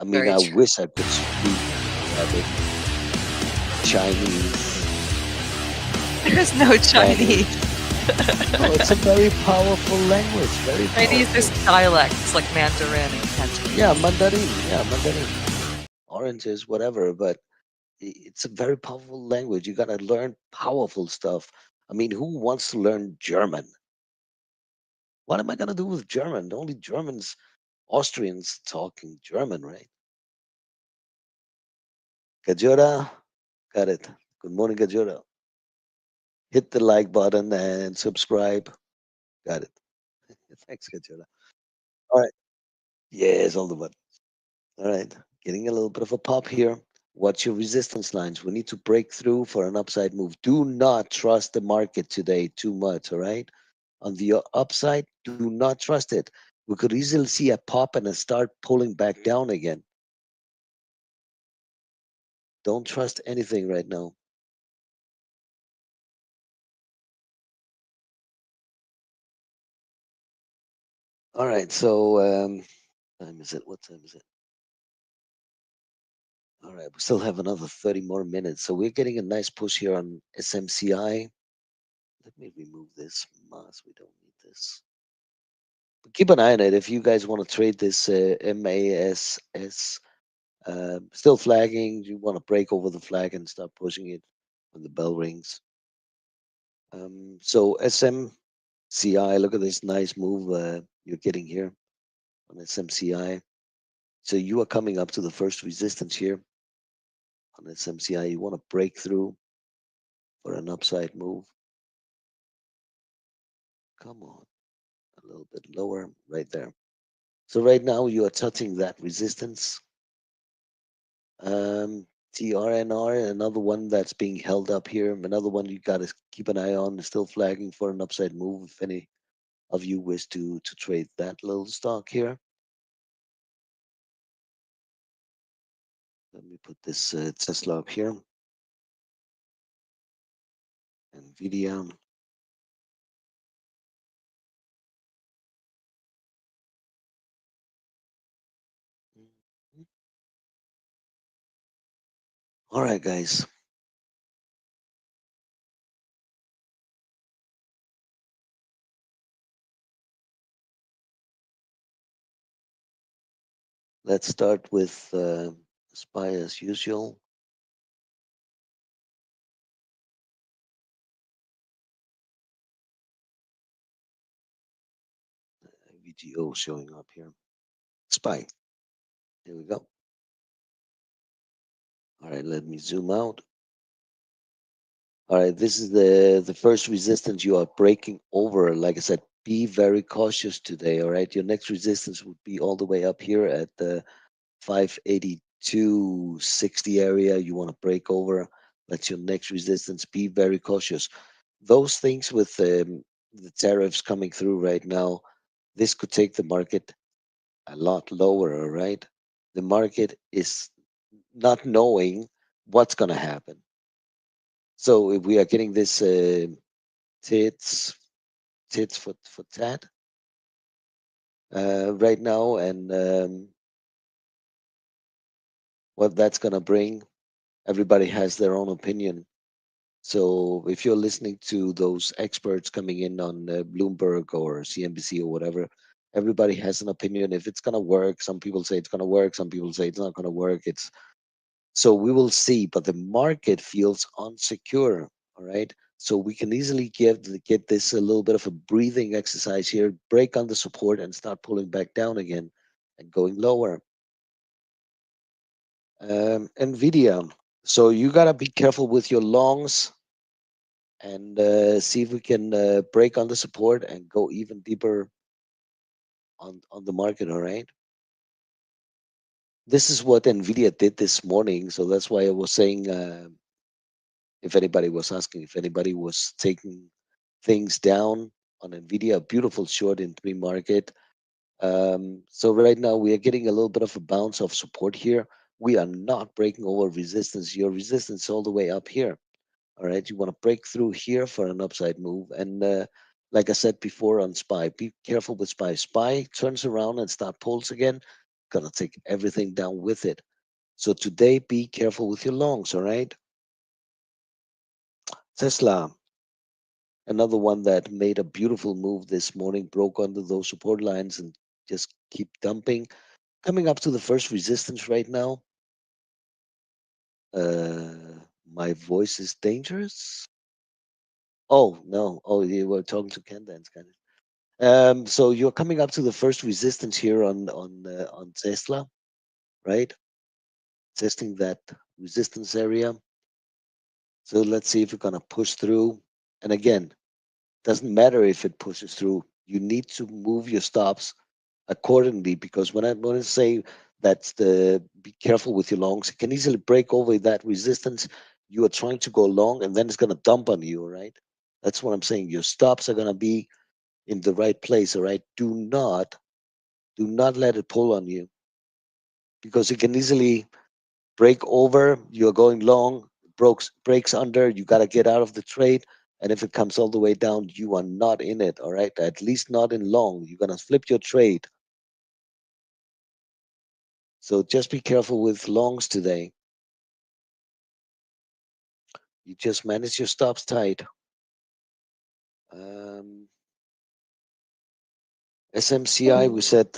I mean, Very I true. wish I could speak Arabic, Chinese, There's no Chinese. Spanish. No, it's a very powerful language, very Chinese is powerful. dialects like Mandarin and Yeah, Cantonese. Mandarin. Yeah, Mandarin. Oranges, whatever. But it's a very powerful language. You gotta learn powerful stuff. I mean, who wants to learn German? What am I gonna do with German? Only Germans, Austrians talking German, right? Gajora, got it. Good morning, Gajora. Hit the like button and subscribe. Got it. Thanks, Gajora. All right. Yes, all the button. All right. Getting a little bit of a pop here. What's your resistance lines? We need to break through for an upside move. Do not trust the market today too much. All right. On the upside, do not trust it. We could easily see a pop and a start pulling back down again. Don't trust anything right now. All right. So, time is it? What time is it? All right. We still have another 30 more minutes. So we're getting a nice push here on SMCI. Let me remove this mask. We don't need this. But keep an eye on it if you guys want to trade this MASS. Still flagging. You want to break over the flag and start pushing it when the bell rings. So SMCI, look at this nice move you're getting here on SMCI. So you are coming up to the first resistance here on SMCI. You want to break through for an upside move. Come on, a little bit lower, right there. So right now you are touching that resistance. Um, TRNR, another one that's being held up here. Another one you got to keep an eye on. Still flagging for an upside move. If any of you wish to trade that little stock here, let me put this Tesla up here. Nvidia. Mhm. All right, guys. Let's start with SPY as usual. VGO showing up here. SPY. Here we go. All right, let me zoom out. All right, this is the first resistance you are breaking over. Like I said, be very cautious today. All right, your next resistance would be all the way up here at the 582.60 area. You want to break over. That's your next resistance. Be very cautious. Those things with the tariffs coming through right now, this could take the market a lot lower. All right, the market is not knowing what's going to happen. So if we are getting this tits tits for tat right now, and what that's gonna bring. Everybody has their own opinion. So if you're listening to those experts coming in on Bloomberg or CNBC or whatever, everybody has an opinion. If it's gonna work, some people say it's gonna work. Some people say it's not gonna work. It's So we will see, but the market feels unsecure. All right. So we can easily get this a little bit of a breathing exercise here, break on the support and start pulling back down again and going lower. Nvidia. So you gotta be careful with your longs and see if we can break on the support and go even deeper on the market. All right. This is what Nvidia did this morning, so that's why I was saying. If anybody was asking, if anybody was taking things down on Nvidia, a beautiful short in pre-market. So right now we are getting a little bit of a bounce of support here. We are not breaking over resistance. Your resistance is all the way up here. All right, you want to break through here for an upside move. And like I said before on SPY, be careful with SPY. SPY turns around and start pulls again. gonna take everything down with it. So today, be careful with your longs, all right? Tesla, another one that made a beautiful move this morning, broke under those support lines and just keep dumping. Coming up to the first resistance right now. My voice is dangerous. Oh no! Oh, you were talking to Ken Dance, kind of. So you're coming up to the first resistance here on Tesla, right? Testing that resistance area. So let's see if we're gonna push through. And again, doesn't matter if it pushes through. You need to move your stops accordingly because when I say that's the be careful with your longs, it can easily break over that resistance. You are trying to go long, and then it's gonna dump on you. All right, that's what I'm saying. Your stops are gonna be in the right place. All right, do not let it pull on you because it can easily break over. You're going long, breaks under. You got to get out of the trade. And if it comes all the way down, you are not in it. All right, at least not in long. You're gonna flip your trade. So just be careful with longs today. You just manage your stops tight. Um, SMCI, we said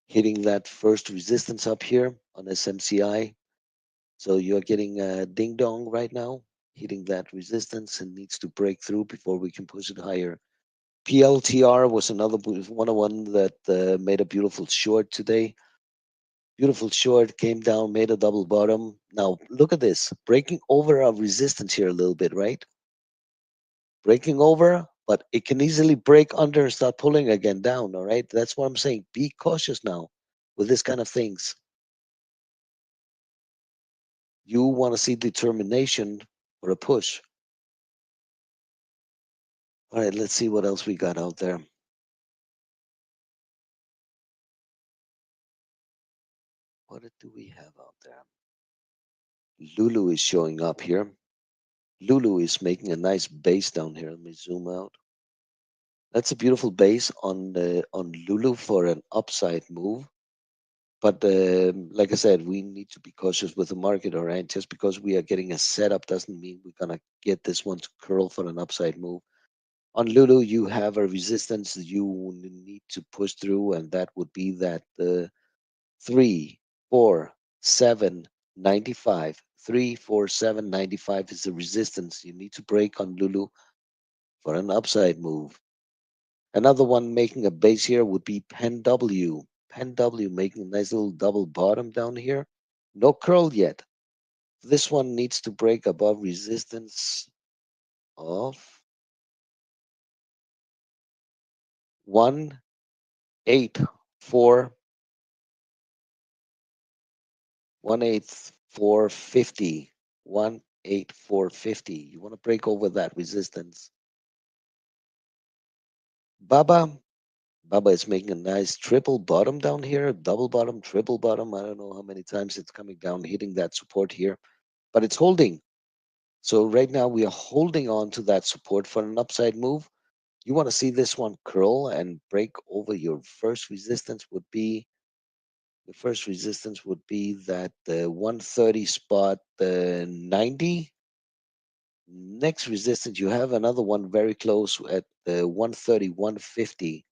hitting that first resistance up here on SMCI. So you're getting a ding dong right now, hitting that resistance and needs to break through before we can push it higher. PLTR was another one that made a beautiful short today. Beautiful short, came down, made a double bottom. Now look at this, breaking over our resistance here a little bit, right? Breaking over, but it can easily break under and start pulling again down. All right, that's what I'm saying. Be cautious now with this kind of things. You want to see determination for a push. All right, let's see what else we got out there. What do we have out there? Lulu is showing up here. Lulu is making a nice base down here. Let me zoom out. That's a beautiful base on Lulu for an upside move. But like I said, we need to be cautious with the market, all right? Just because we are getting a setup doesn't mean we're gonna get this one to curl for an upside move. On Lulu, you have a resistance that you need to push through, and that would be that 347.95. 347.95 is the resistance you need to break on Lulu for an upside move. Another one making a base here would be Pen W. Pen W making a nice little double bottom down here. No curl yet. This one needs to break above resistance of 184 18450. 18450. You want to break over that resistance. Baba. Baba is making a nice triple bottom down here, double bottom, triple bottom. I don't know how many times it's coming down, hitting that support here, but it's holding. So right now we are holding on to that support for an upside move. You want to see this one curl and break over your first resistance would be the first resistance would be that 130 spot 90. Next resistance, you have another one very close at the 130 150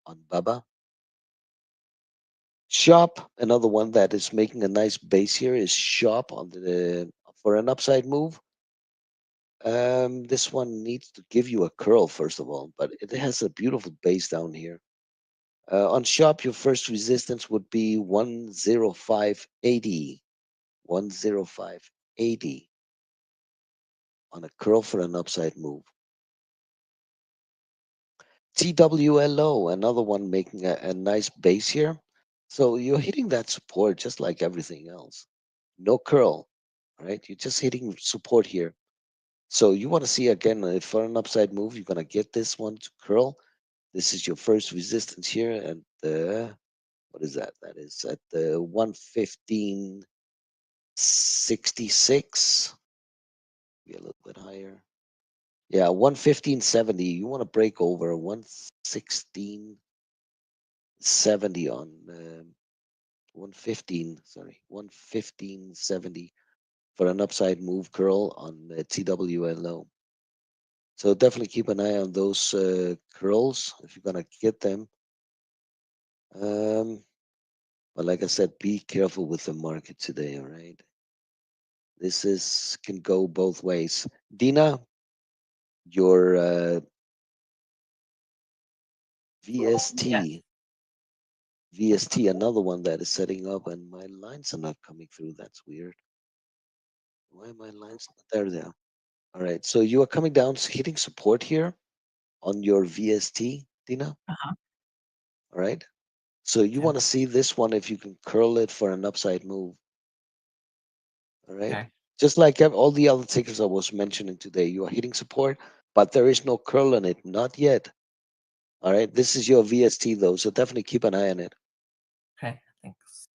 on Baba. Shop, another one that is making a nice base here is Shop on the for an upside move. This one needs to give you a curl first of all, but it has a beautiful base down here. On Shop, your first resistance would be 105.80. 105.80 on a curl for an upside move. TWLO, another one making a nice base here. So you're hitting that support just like everything else. No curl, right? You're just hitting support here. So you want to see again for an upside move, you're gonna get this one to curl. This is your first resistance here, and what is that? That is at the 115.66. Be a little bit higher. Yeah, 115.70. You want to break over 116. 70 on 115, sorry, 115.70 for an upside move curl on TWLO. So definitely keep an eye on those curls if you're gonna get them. Um, but like I said, be careful with the market today. All right, this is can go both ways. Dina, your Yes. VST, VST, another one that is setting up, and my lines are not coming through. That's weird. Why are my lines not there? They are. All right, so you are coming down, hitting support here on your VST, Dina. Uh-huh. All right. So you Okay. want to see this one if you can curl it for an upside move. All right. Okay. Just like all the other tickers I was mentioning today, you are hitting support, but there is no curl on it. Not yet. All right. This is your VST though. So definitely keep an eye on it. Okay. Thanks.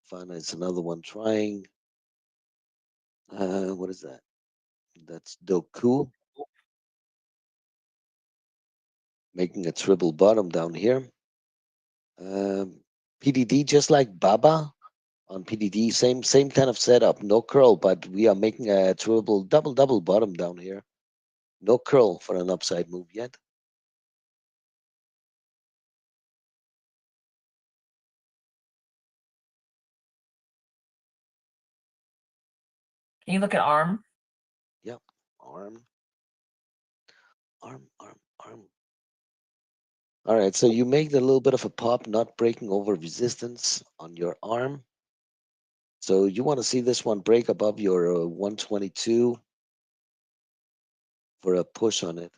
Fine. It's another one trying. What is that? That's Doku making a triple bottom down here. PDD just like Baba on PDD, same kind of setup. No curl, but we are making a triple double bottom down here. No curl for an upside move yet. Can you look at ARM? Yep. Arm, arm. All right. So you make a little bit of a pop, not breaking over resistance on your arm. So you want to see this one break above your 122 for a push on it.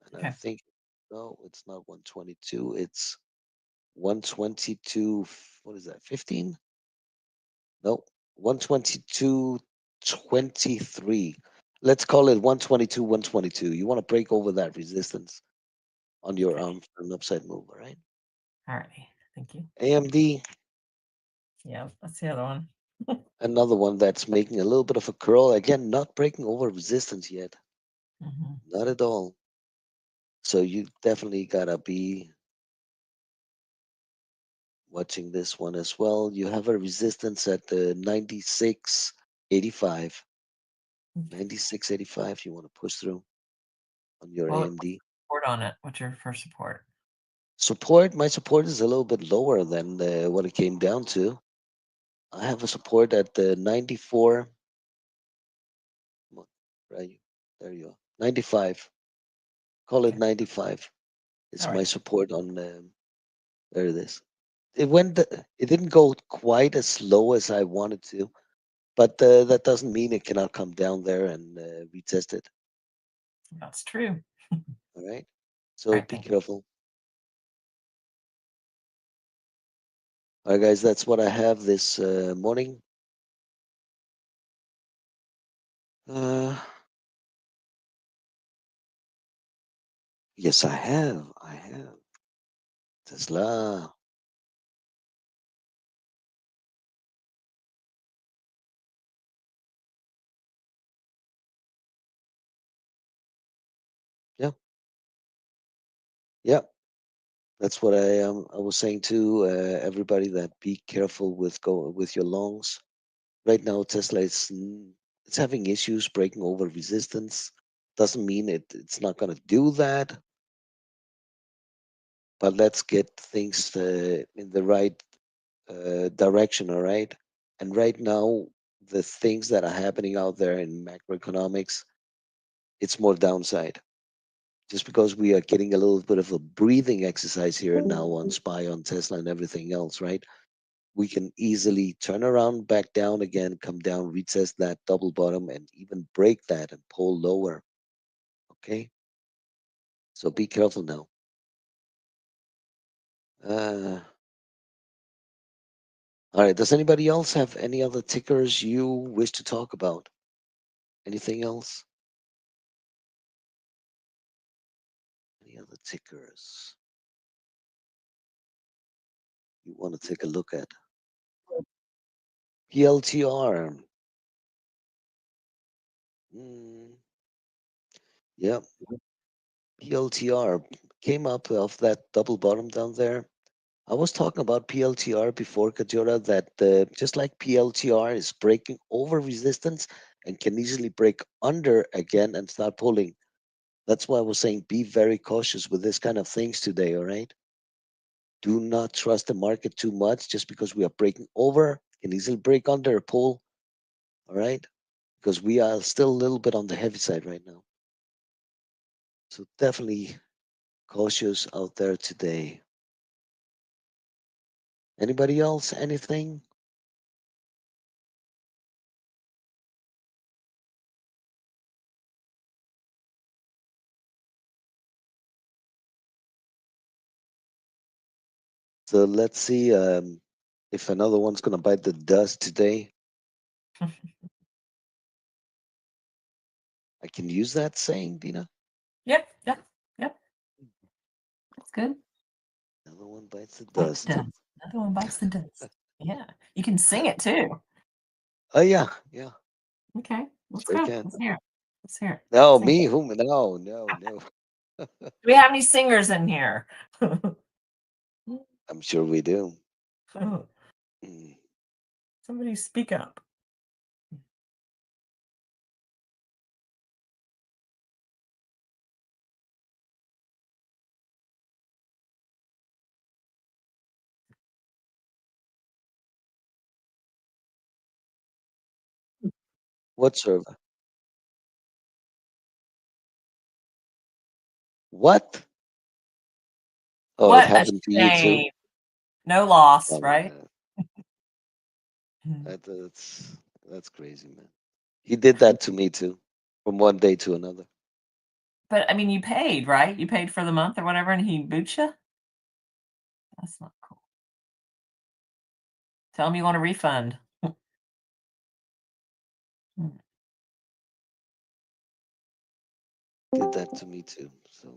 And I Okay. think, no, it's not 122. It's 122. What is that? 15? No, 122.23. Let's call it 122, 122. You want to break over that resistance on your Okay. arm for an upside move, all right? All righty. Thank you. AMD, Yeah, that's the other one. another one that's making a little bit of a curl. Again, not breaking over resistance yet. Hmm. Not at all. So you definitely gotta be watching this one as well. You have a resistance at the 96.85. 96.85 you want to push through on your Well, what's AMD. the support on it? What's your first support? Support, my support is a little bit lower than what it came down to. I have a support at the 94. Come on, right, there you go. 95. Call it Okay. 95 All is my right. support on. There it is. It didn't go quite as slow as I wanted to, but that doesn't mean it cannot come down there and retest it. That's true. All right. All So right. be Thank you. careful. All right, guys. That's what I have this morning. Uh, yes, I have. I have Tesla. Yeah. Yeah. That's what I was saying to everybody that be careful with your longs. Right now, Tesla it's having issues breaking over resistance. Doesn't mean it's not going to do that, but let's get things in the right direction. All right. And right now, the things that are happening out there in macroeconomics, it's more downside. Just because we are getting a little bit of a breathing exercise here and now on SPY, on Tesla, and everything else, right? We can easily turn around, back down again, come down, retest that double bottom, and even break that and pull lower. Okay, so be careful now. Uh, all right. Does anybody else have any other tickers you wish to talk about? Anything else? Any other tickers you want to take a look at? PLTR. Mm, yep. PLTR. came up of that double bottom down there. I was talking about PLTR before, Kajora, that just like PLTR is breaking over resistance and can easily break under again and start pulling. That's why I was saying be very cautious with this kind of things today, all right? Do not trust the market too much just because we are breaking over, can easily break under a pull, all right? Because we are still a little bit on the heavy side right now. So definitely cautious out there today. Anybody else? Anything? So let's see if another one's gonna bite the dust today. I can use that saying, Dina. Yep, yep, yep. That's good. Another one bites the Bites dust. the dust. Another one bites the dust. Yeah. You can sing it too. Oh yeah, yeah. Okay. Let's Sure go. can. Let's hear it. Let's hear it. No, Sing. me? Whom? No, no, no. Do we have any singers in here? I'm sure we do. Mm. Somebody speak up. What server? What? Oh, it What a happened to you too. shame. No loss, Oh right? man, that's crazy, man. He did that to me too, from one day to another. But I mean, you paid, right? You paid for the month or whatever, and he boot you? That's not cool. Tell him you want a refund. Did that to me too. So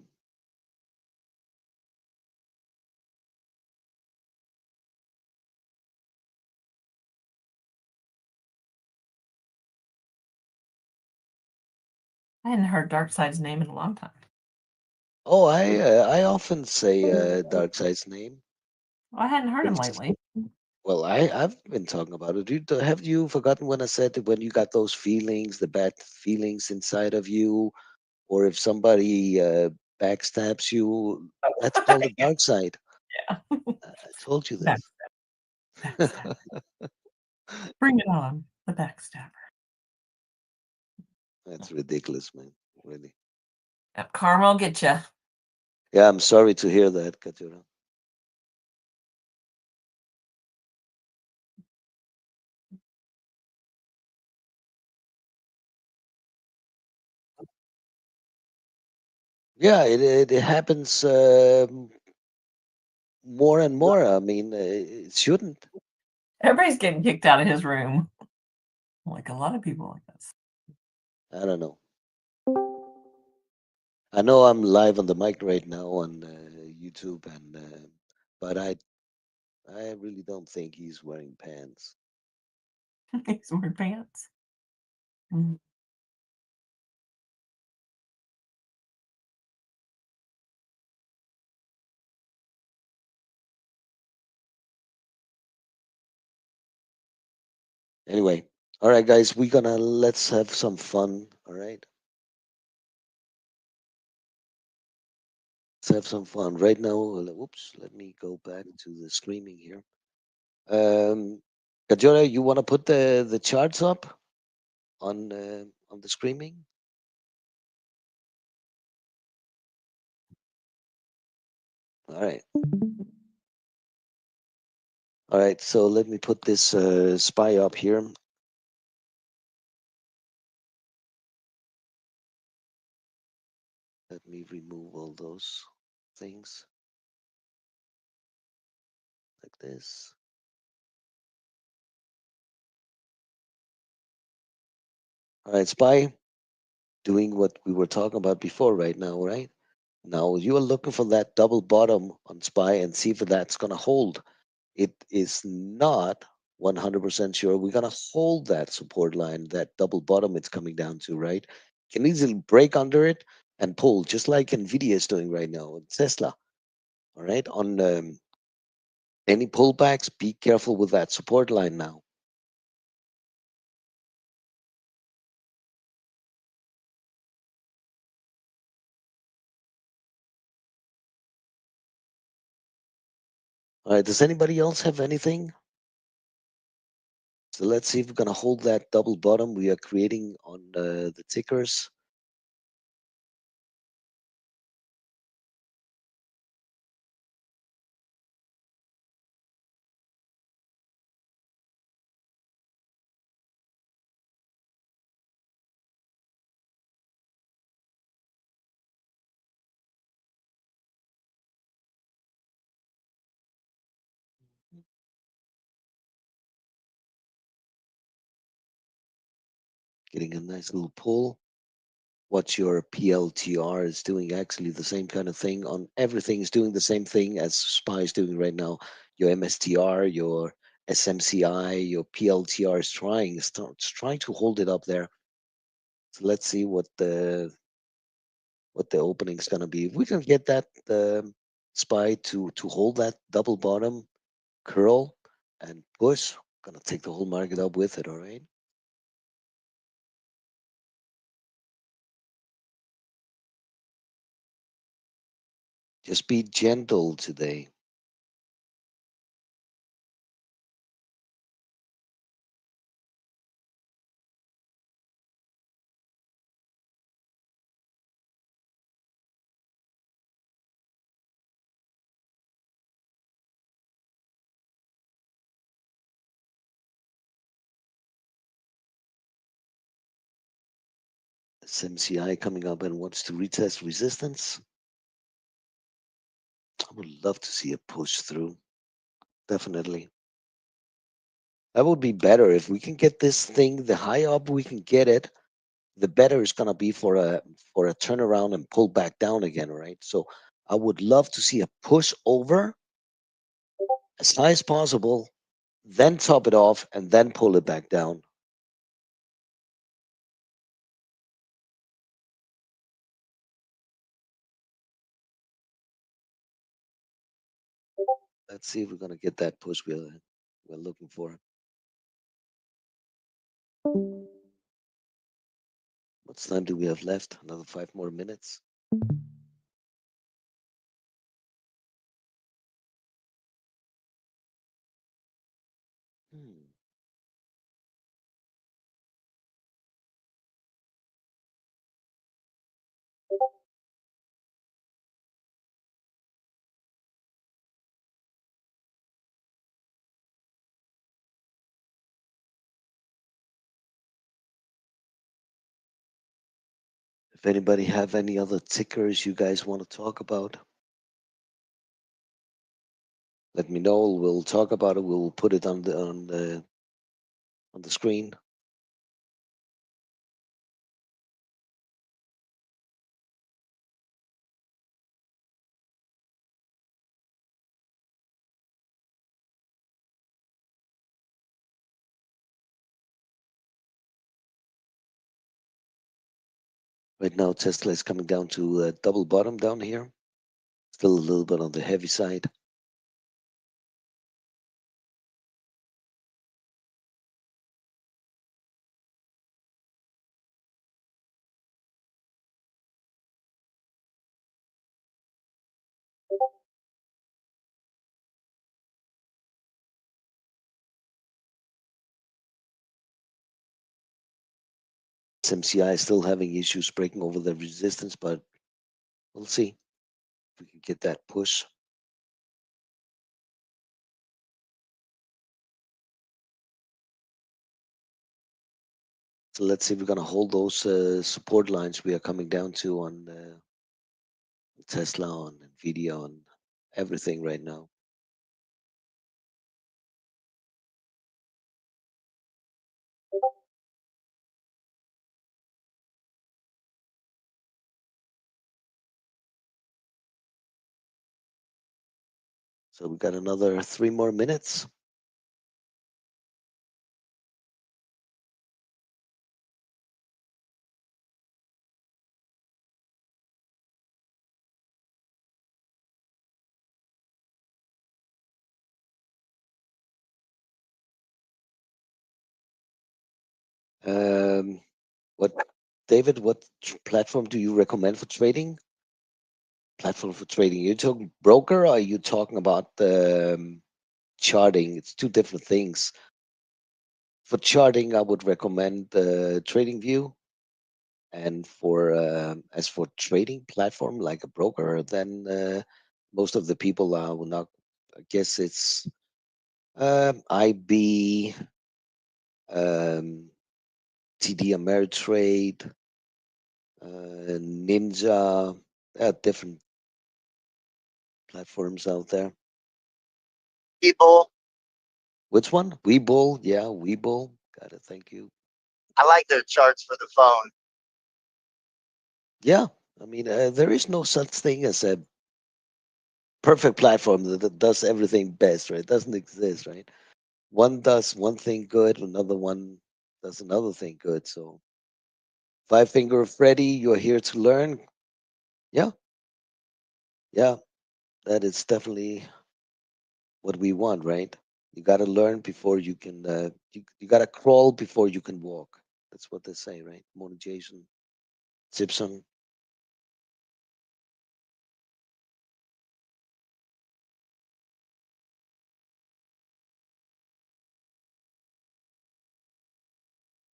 I hadn't heard Darkside's name in a long time. oh, I often say Darkseid's name. Well, I hadn't heard him It's just lately. well, I've been talking about it. Have you forgotten when I said that when you got those feelings, the bad feelings inside of you, or if somebody backstabs you, that's called the dark side. Yeah. I told you Back, this. backstab. Bring it on. The backstabber. That's ridiculous, man. Really. Yep, karma will get you. Yeah, I'm sorry to hear that, Katura. Yeah, it happens more and more. I mean, it shouldn't. Everybody's getting kicked out of his room. Like a lot of people like this. I don't know. I know I'm live on the mic right now on YouTube, and but I really don't think he's wearing pants. He's wearing pants. Mm. Anyway, all right, guys, let's have some fun. All right, let's have some fun right now. Whoops, let me go back to the streaming here. Kajora, you want to put the charts up on the streaming? All right. All right, so let me put this spy up here. Let me remove all those things like this. All right, spy, doing what we were talking about before right now, right? Now you are looking for that double bottom on SPY and see if that's going to hold. It is not 100% sure. We're going to hold that support line, that double bottom it's coming down to, right? Can easily break under it and pull, just like Nvidia is doing right now, and Tesla. All right, on any pullbacks, be careful with that support line now. All right, does anybody else have anything? So let's see if we're going to hold that double bottom we are creating on the tickers. Getting a nice little pull. What your PLTR is doing, actually the same kind of thing on everything is doing the same thing as SPY is doing right now. Your MSTR, your SMCI, your PLTR is trying to hold it up there. So let's see what the opening is gonna be. If we can get that SPY to hold that double bottom curl and push, gonna take the whole market up with it. All right. Just be gentle today. SMCI coming up and wants to retest resistance. I would love to see a push through. Definitely. That would be better if we can get this thing. The higher up we can get it, the better it's gonna be for a turnaround and pull back down again, right? So I would love to see a push over as high as possible, then top it off, and then pull it back down. Let's see if we're gonna get that push we're looking for. What time do we have left? Another 5 more minutes. Hmm. If anybody have any other tickers you guys want to talk about, let me know. We'll talk about it. We'll put it on the screen. Right now, Tesla is coming down to a double bottom down here. Still a little bit on the heavy side. SMCI is still having issues breaking over the resistance, but we'll see if we can get that push. So let's see if we're going to hold those support lines we are coming down to on Tesla, on Nvidia, on everything right now. So we've got another 3 more minutes. Um, what, David? What platform do you recommend for trading? Platform for trading. You talking broker, or are you talking about the charting? It's two different things. For charting, I would recommend TradingView, and for as for trading platform like a broker, then most of the people will not. I guess it's IB, um, TD Ameritrade, Ninja. There are different platforms out there. People, Which one? Webull. Yeah, Webull. Got it. Thank you. I like their charts for the phone. Yeah, I mean, there is no such thing as a perfect platform that does everything best, right? It doesn't exist, right? One does one thing good, another one does another thing good. So, Five Finger Freddy, you're here to learn. Yeah, yeah, that is definitely what we want, right? You got to learn before you can. You got to crawl before you can walk. That's what they say, right? Morning, Jason Simpson.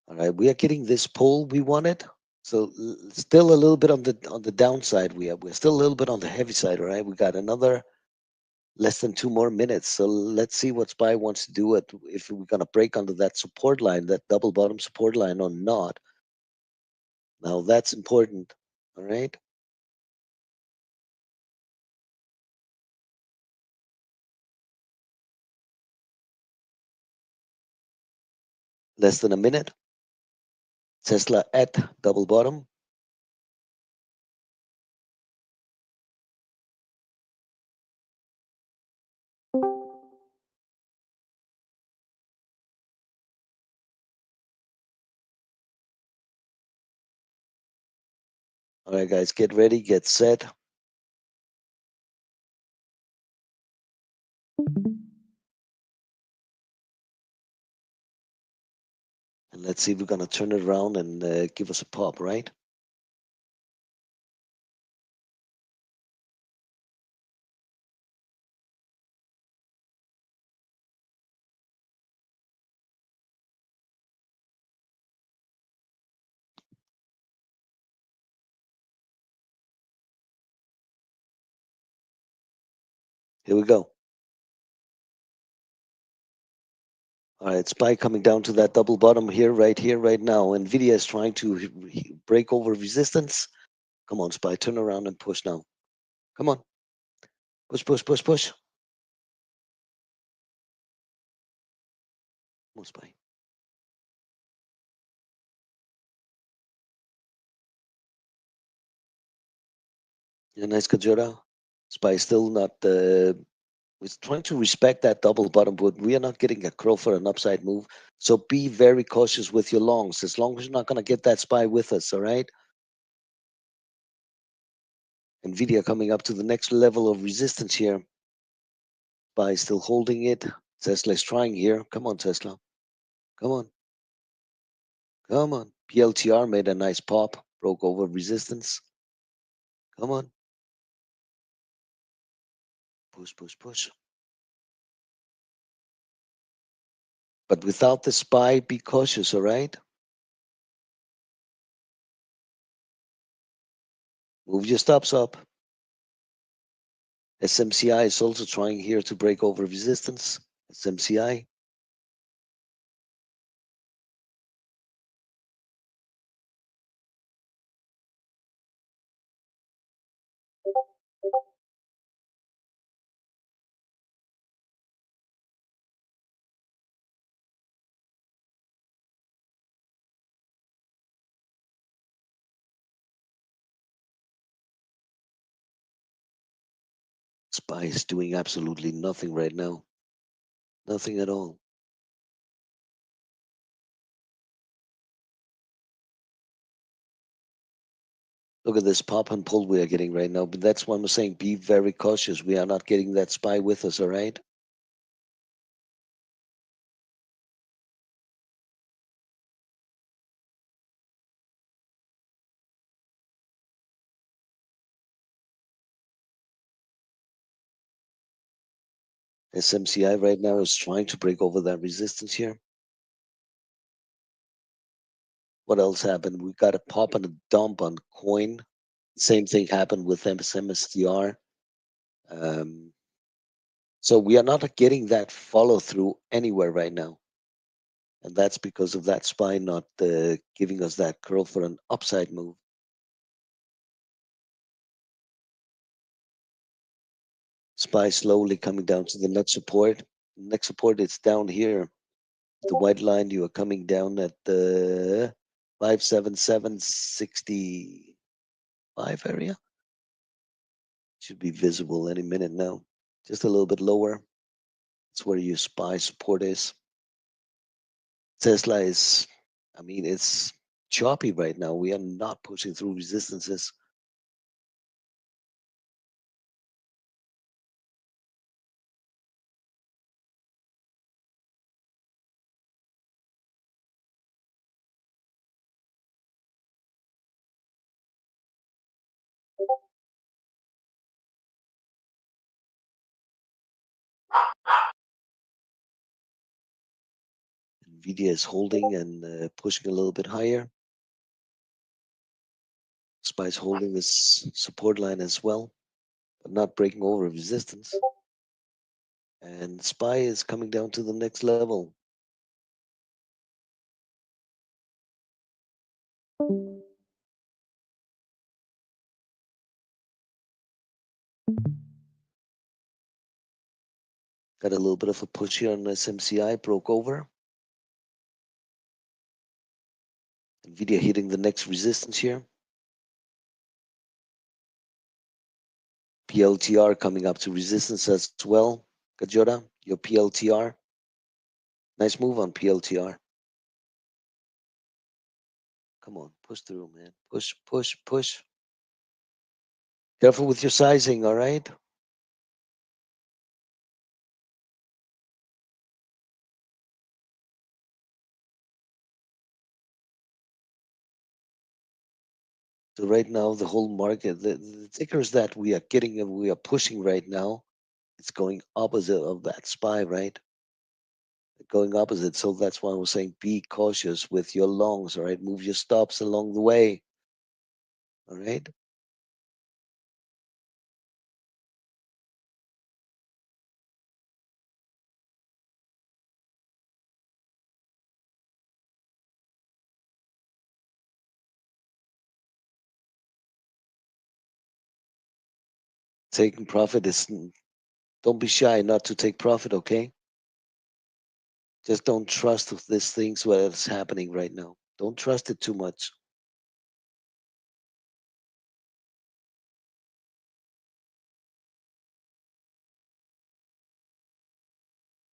All right, we are getting this pull we wanted. So still a little bit on the downside. We're still a little bit on the heavy side. All right, we got another less than 2 more minutes. So let's see what SPY wants to do. If we're gonna break under that support line, that double bottom support line, or not. Now that's important. All right. Less than a minute. Tesla at double bottom. All right, guys, get ready, get set. And let's see if we're gonna turn it around and give us a pop, right? Here we go. All right, SPY coming down to that double bottom here, right now. Nvidia is trying to break over resistance. Come on, SPY, turn around and push now. Come on, push, push, push, push. Come on, SPY. Yeah, nice Kajora. SPY still not. It's trying to respect that double bottom, but we are not getting a curl for an upside move. So be very cautious with your longs. As long as you're not going to get that SPY with us, all right? Nvidia coming up to the next level of resistance here. SPY still holding it. Tesla's trying here. Come on, Tesla. Come on. Come on. PLTR made a nice pop, broke over resistance. Come on. Push, push, push. But without the SPY, be cautious, all right? Move your stops up. SMCI is also trying here to break over resistance. SMCI. SPY is doing absolutely nothing right now. Nothing at all. Look at this pop and pull we are getting right now. But that's why I'm saying be very cautious. We are not getting that SPY with us, all right? SMCI right now is trying to break over that resistance here. What else happened? We got a pop and a dump on coin. Same thing happened with MSTR. So we are not getting that follow through anywhere right now. And that's because of that SPY not giving us that curl for an upside move. SPY slowly coming down to the next support. Next support is down here. The white line, you are coming down at the 577.65 area. Should be visible any minute now. Just a little bit lower. That's where your SPY support is. Tesla is, I mean, it's choppy right now. We are not pushing through resistances. Nvidia is holding and pushing a little bit higher. SPY's holding this support line as well, but not breaking over resistance. And SPY is coming down to the next level. Got a little bit of a push here on SMCI, broke over. Nvidia hitting the next resistance here. PLTR coming up to resistance as well. Kajota, your PLTR. Nice move on PLTR. Come on, push through, man. Push, push, push. Careful with your sizing, all right? So right now, the whole market, the tickers that we are getting and we are pushing right now, it's going opposite of that SPY, right? Going opposite. So that's why I was saying be cautious with your longs, all right? Move your stops along the way, all right? Taking profit is, don't be shy not to take profit, okay? Just don't trust of these things what is happening right now. Don't trust it too much.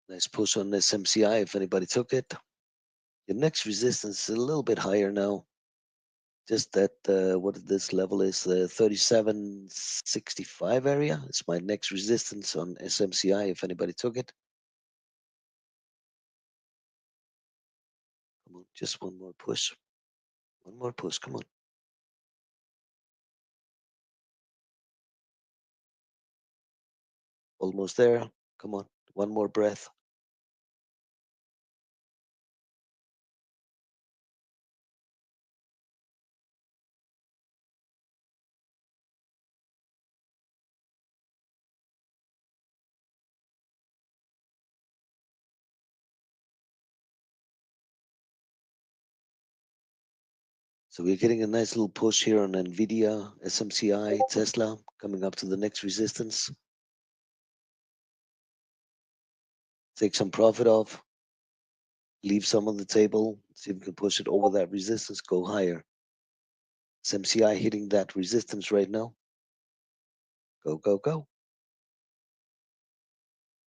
Nice push on SMCI if anybody took it. Your next resistance is a little bit higher now. Just that what this level is, the 37.65 area. It's my next resistance on SMCI if anybody took it. Come on, just one more push. One more push, come on. Almost there. Come on, one more breath. So we're getting a nice little push here on Nvidia, SMCI, Tesla, coming up to the next resistance. Take some profit off, leave some on the table, see if we can push it over that resistance, go higher. SMCI hitting that resistance right now. Go, go, go.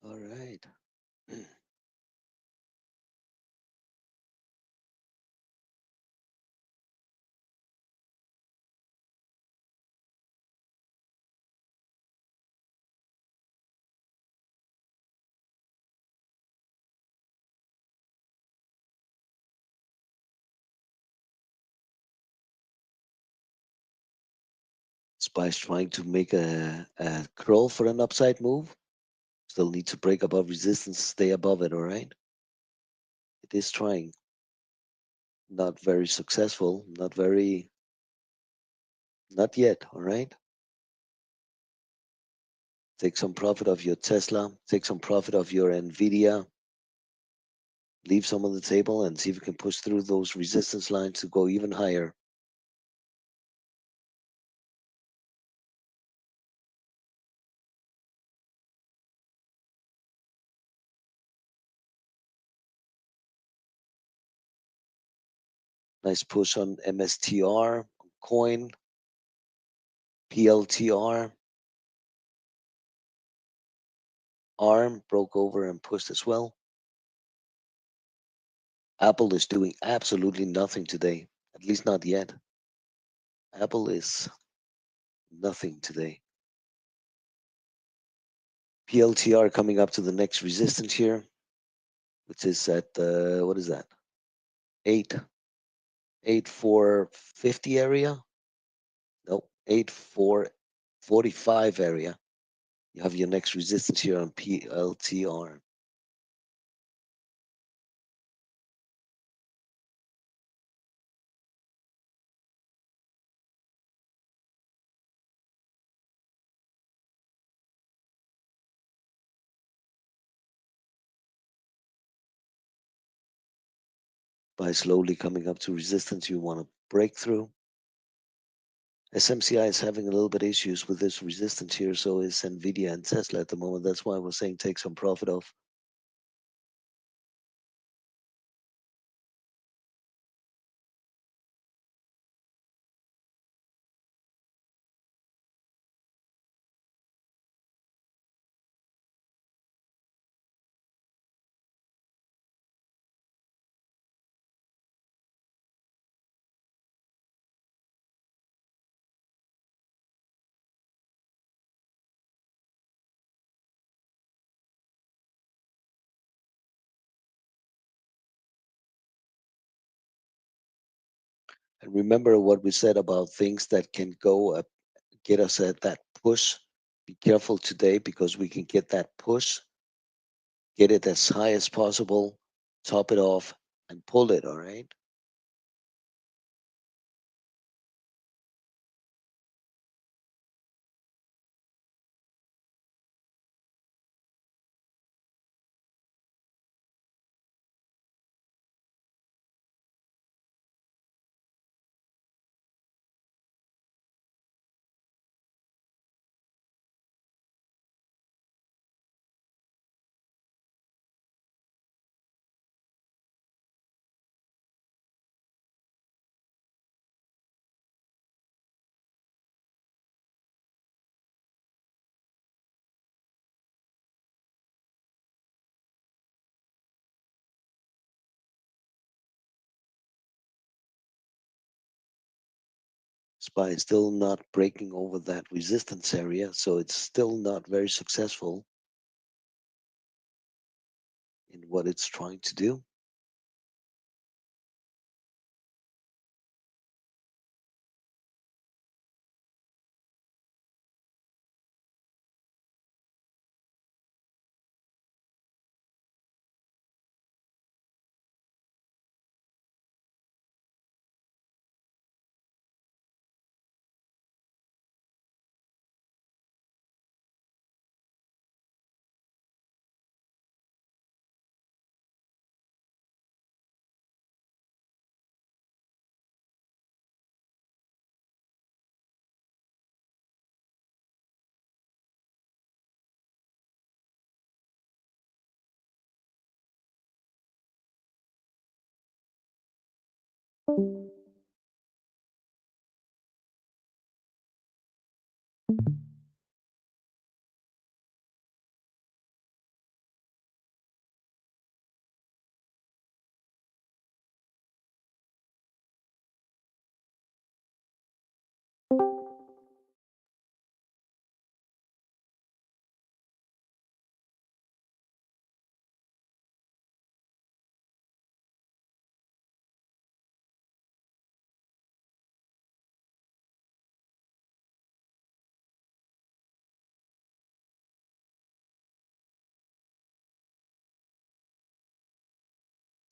All right. SPY's trying to make a curl for an upside move. Still need to break above resistance, stay above it, all right? It is trying. Not very successful, not yet, all right? Take some profit of your Tesla, take some profit of your Nvidia, leave some on the table and see if you can push through those resistance lines to go even higher. Nice push on MSTR, coin, PLTR. ARM broke over and pushed as well. Apple is doing absolutely nothing today, at least not yet. Apple is nothing today. PLTR coming up to the next resistance here, which is at what is that? 8,450 area. No, 8,445 area. You have your next resistance here on PLTR. By slowly coming up to resistance, you want to break through. SMCI is having a little bit issues with this resistance here, so is Nvidia and Tesla at the moment. That's why we're saying take some profit off. And remember what we said about things that can go up, get us at that push. Be careful today because we can get that push, get it as high as possible, top it off, and pull it, all right? SPY is still not breaking over that resistance area, so it's still not very successful in what it's trying to do.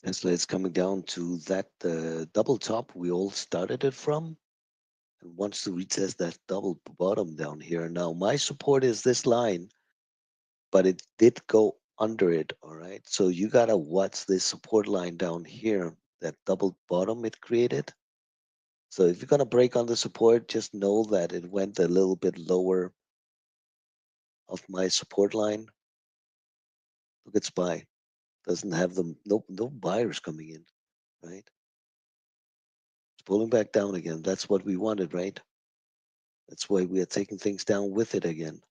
Tesla is coming down to that double top we all started it from and wants to retest that double bottom down here. Now, my support is this line, but it did go under it. All right. So you got to watch this support line down here, that double bottom it created. So if you're going to break on the support, just know that it went a little bit lower of my support line. Look at SPY. Doesn't have them, no buyers coming in, right? It's pulling back down again. That's what we wanted, right? That's why we are taking things down with it again.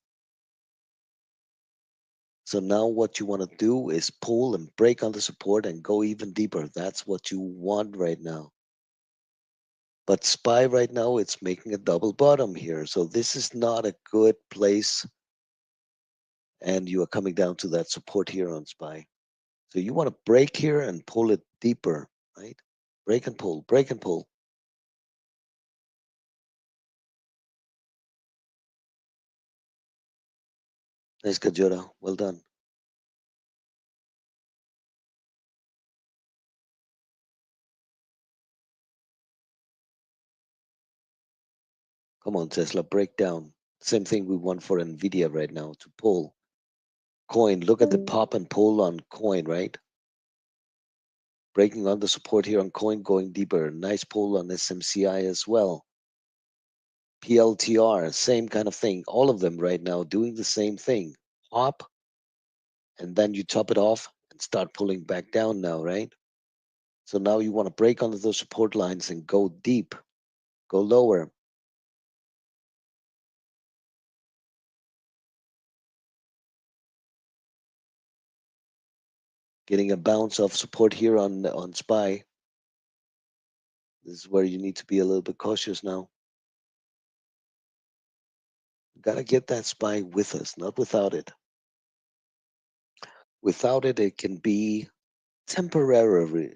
So now what you want to do is pull and break on the support and go even deeper. That's what you want right now. But SPY right now, it's making a double bottom here. So this is not a good place. And you are coming down to that support here on SPY. So you want to break here and pull it deeper, right? Break and pull, break and pull. Nice, Kajora. Well done. Come on, Tesla, break down. Same thing we want for NVIDIA right now to pull. Coin, look at the pop and pull on coin, right? Breaking on the support here on coin, going deeper. Nice pull on SMCI as well. PLTR, same kind of thing. All of them right now doing the same thing. Pop, and then you top it off and start pulling back down now, right? So now you want to break under those support lines and go deep, go lower. Getting a bounce of support here on SPY. This is where you need to be a little bit cautious now. Gotta get that SPY with us, not without it. Without it, it can be temporarily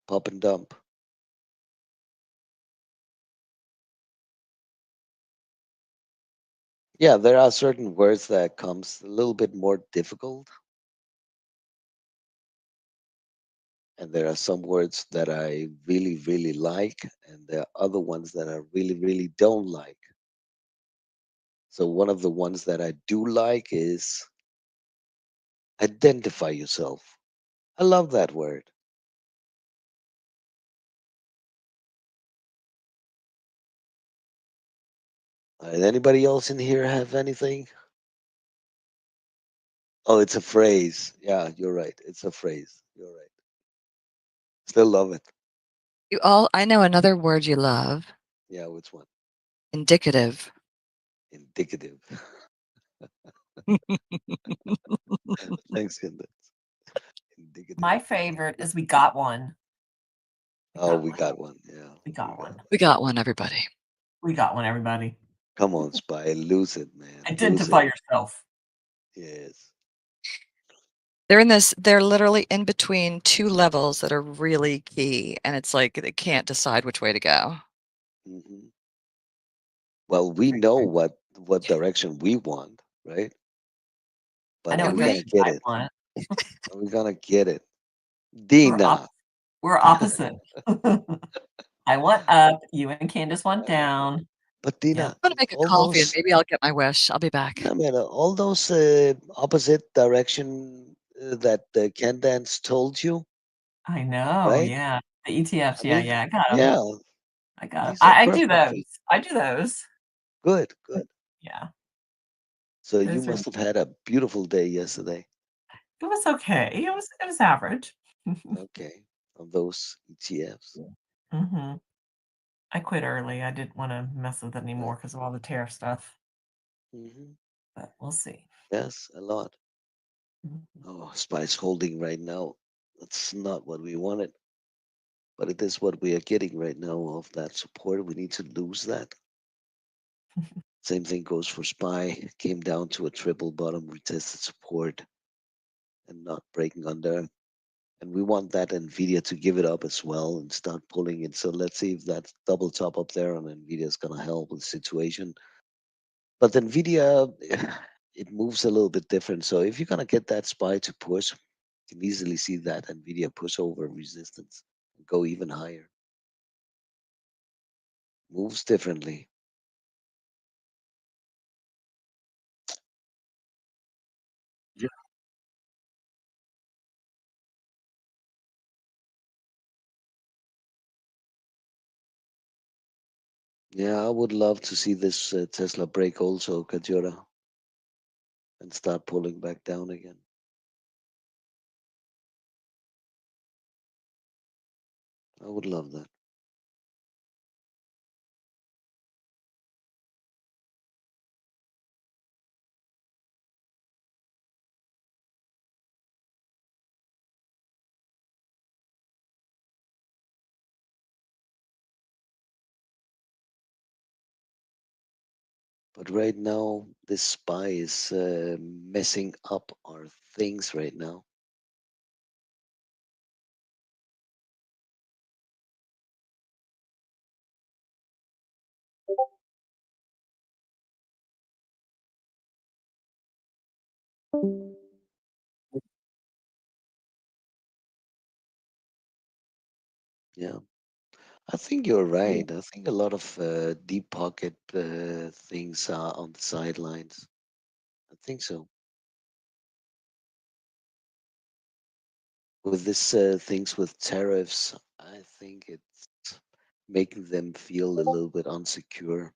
pop and dump. Yeah, there are certain words that comes a little bit more difficult. And there are some words that I really, really like, and there are other ones that I really, really don't like. So one of the ones that I do like is identify yourself. I love that word. Anybody else in here have anything? Oh, it's a phrase. Yeah, you're right. It's a phrase. You're right. Still love it. I know another word you love. Yeah, which one? Indicative. Indicative. Thanks, Candace. Indicative. My favorite is we got one. Oh, we got one. Yeah. We got one. We got one, everybody. We got one, everybody. Come on, SPY. Lose it, man. Lose Identify it. yourself. Yes. They're literally in between two levels that are really key. And it's like they can't decide which way to go. Hmm. Well, we know what direction we want, right? I But know are what we gonna direction get I it? want. Are we gonna get it? We're, Dina. we're opposite. I want up. You and Candace want down. But Dina, I'm gonna make a all coffee and those, maybe I'll get my wish. I'll be back. I mean, all those opposite direction that Ken Dance told you, I know. right? Yeah. The ETFs. I Yeah. mean, Yeah. I got them. yeah, I got them. these are I do perfect. those. I do those. Good, good. Yeah. So Those you are. must have had a beautiful day yesterday. It was okay. It was average. Okay, on those ETFs. Mm-hmm. I quit early. I didn't want to mess with it anymore because of all the tariff stuff. Hmm. But we'll see. Yes, a lot. Mhm. Oh, SPY's holding right now. That's not what we wanted, but it is what we are getting right now of that support. We need to lose that. Same thing goes for SPY. Came down to a triple bottom, retested support, and not breaking under. And we want that NVIDIA to give it up as well and start pulling it. So let's see if that double top up there on NVIDIA is going to help with the situation. But NVIDIA, it moves a little bit different. So if you're gonna get that SPY to push, you can easily see that Nvidia push over resistance and go even higher. Moves differently. Yeah, I would love to see this Tesla break also, Kajora, and start pulling back down again. I would love that. But right now, this SPY is messing up our things right now. Yeah, I think you're right. I think a lot of deep pocket things are on the sidelines. I think so. With this things with tariffs, I think it's making them feel a little bit unsecure.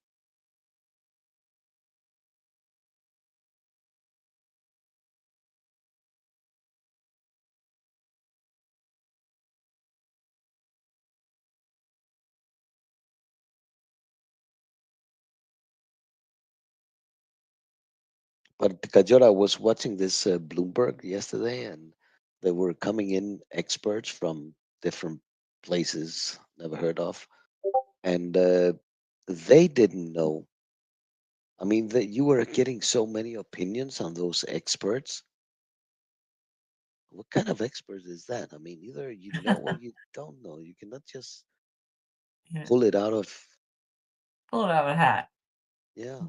But Kajora, I was watching this Bloomberg yesterday, and there were coming in experts from different places never heard of, and they didn't know. I mean, that you were getting so many opinions on those experts. What kind of expert is that? I mean, either you know or you don't know. You cannot just Yeah. pull it out of. Pull it out of a hat. Yeah,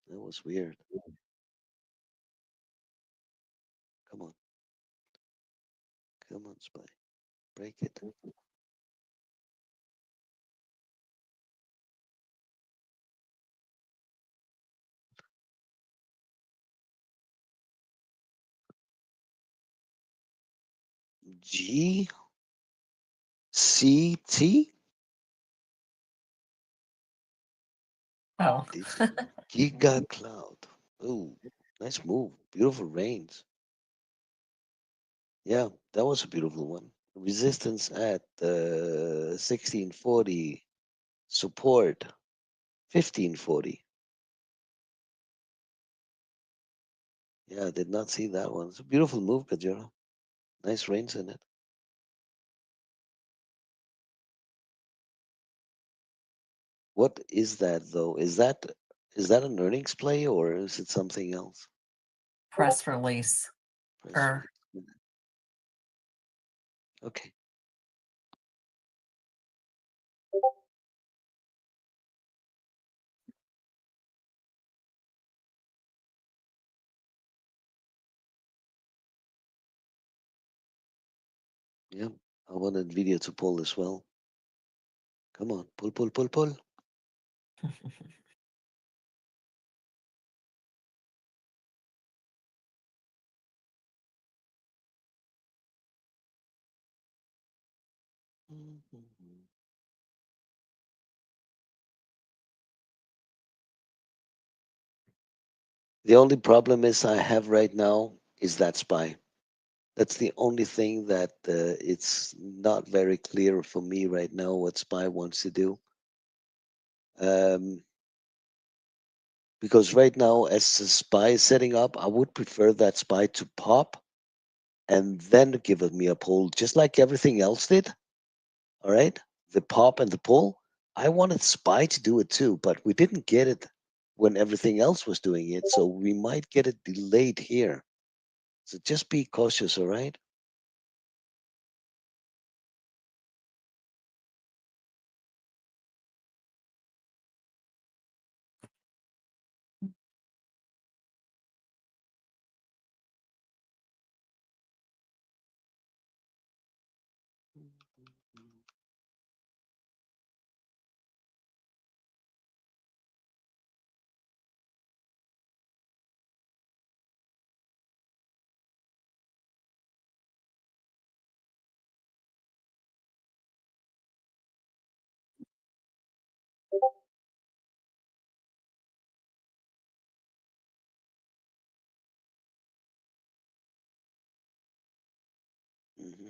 that was weird. Come on, come on, Spy, break it. G C T. Oh. Giga Cloud. Oh, nice move. Beautiful range. Yeah, that was a beautiful one. Resistance at 1640. Support 1540. Yeah, I did not see that one. It's a beautiful move, Kajura. Nice range in it. What is that though? Is that an earnings play or is it something else? Press release. Press Or release. Okay. Yeah. I want Nvidia to pull as well. Come on, pull, pull, pull, pull. Mhm. The only problem is I have right now is that SPY. That's the only thing that it's not very clear for me right now what SPY wants to do. Um, because right now, as the SPY is setting up, I would prefer that SPY to pop and then give it me a pull, just like everything else did. All right, the pop and the pull. I wanted SPY to do it too, but we didn't get it when everything else was doing it, so we might get it delayed here. So just be cautious, all right? Hmm.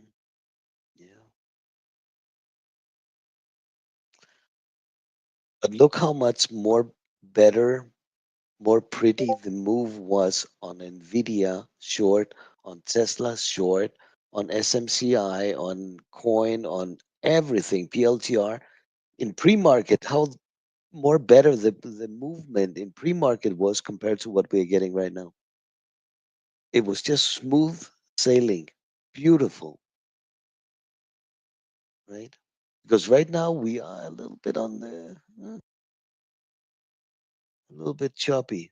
Yeah. But look how much more better, more pretty the move was on Nvidia short, on Tesla short, on SMCI, on Coin, on everything, PLTR. In pre-market, how more better the movement in pre-market was compared to what we're getting right now. It was just smooth sailing, beautiful, right? Because right now we are a little bit on the a little bit choppy.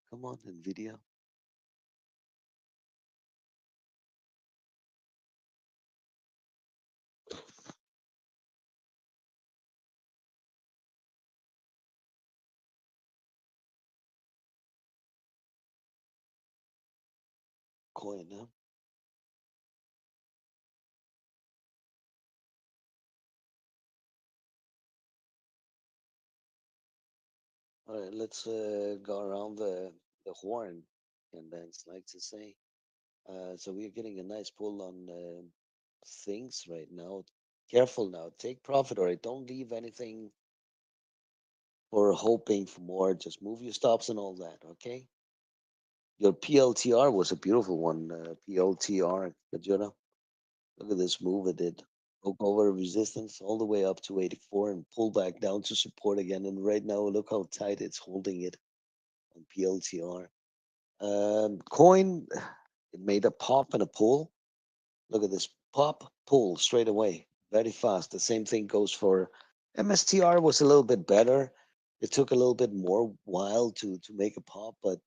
Come on, Nvidia. Coin, huh? All right, let's go around the horn, and then it's like to say. So we're getting a nice pull on things right now. Careful now. Take profit, or don't leave anything for hoping for more. Just move your stops and all that. Okay. Your PLTR was a beautiful one. PLTR, Kajuna. Look at this move it did. Broke over resistance all the way up to 84 and pull back down to support again. And right now, look how tight it's holding it on PLTR. Coin, it made a pop and a pull. Look at this pop, pull straight away, very fast. The same thing goes for MSTR. Was a little bit better. It took a little bit more while to make a pop, but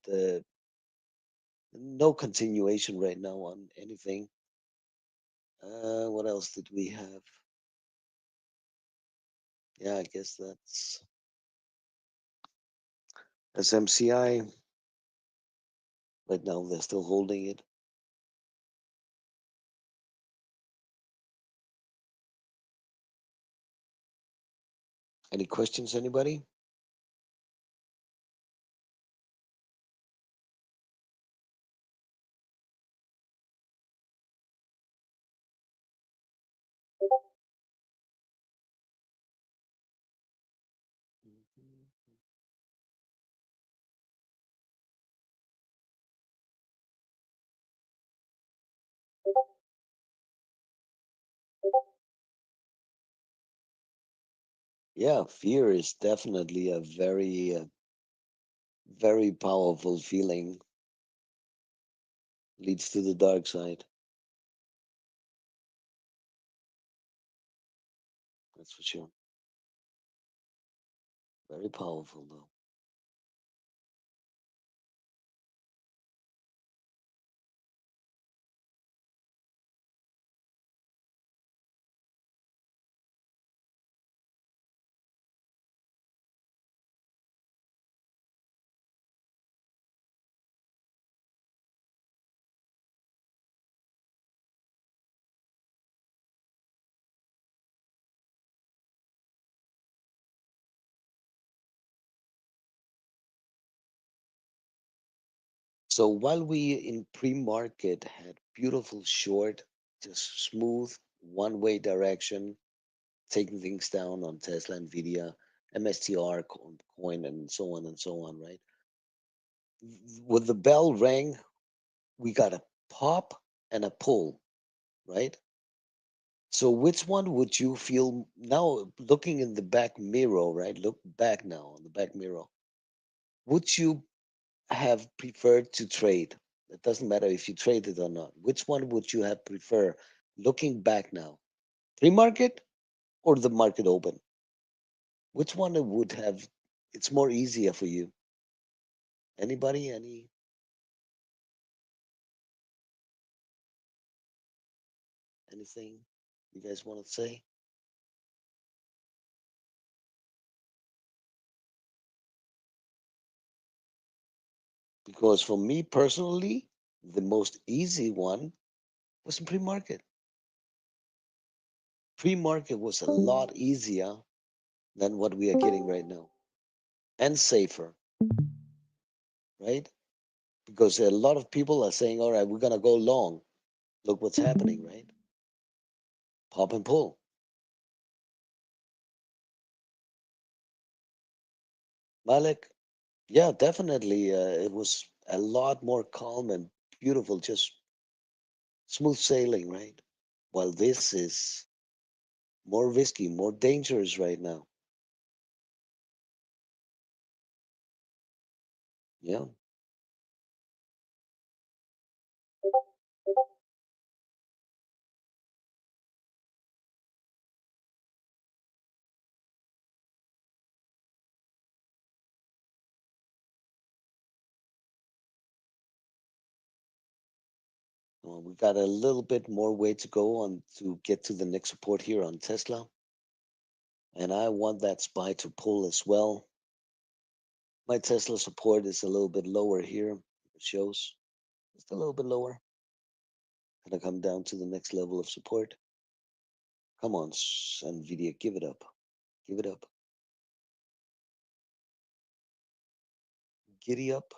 no continuation right now on anything. What else did we have? Yeah, I guess that's SMCI. Right now, they're still holding it. Any questions, anybody? Yeah, fear is definitely a very powerful feeling. Leads to the dark side. That's for sure. Very powerful, though. So while we in pre-market had beautiful short, just smooth one-way direction, taking things down on Tesla, Nvidia, MSTR, coin, and so on, right? When the bell rang, we got a pop and a pull, right? So which one would you feel now looking in the back mirror, right? Look back now on the back mirror. Would you have preferred to trade? It doesn't matter if you traded or not. Which one would you have preferred looking back now? Pre-market or the market open? Which one would have it's more easier for you? Anybody? Anything you guys want to say? Because for me personally, the most easy one was in pre-market. Pre-market was a lot easier than what we are getting right now and safer, right? because a lot of people are saying, all right, we're going to go long. Look what's happening, right? Pop and pull. Malik, yeah, definitely. It was a lot more calm and beautiful, just smooth sailing, right? While this is more risky, more dangerous right now. Yeah. Well, we got a little bit more way to go on to get to the next support here on Tesla. And I want that SPY to pull as well. My Tesla support is a little bit lower here. It shows just a little bit lower. Gonna come down to the next level of support. Come on, NVIDIA, give it up. Give it up. Giddy up.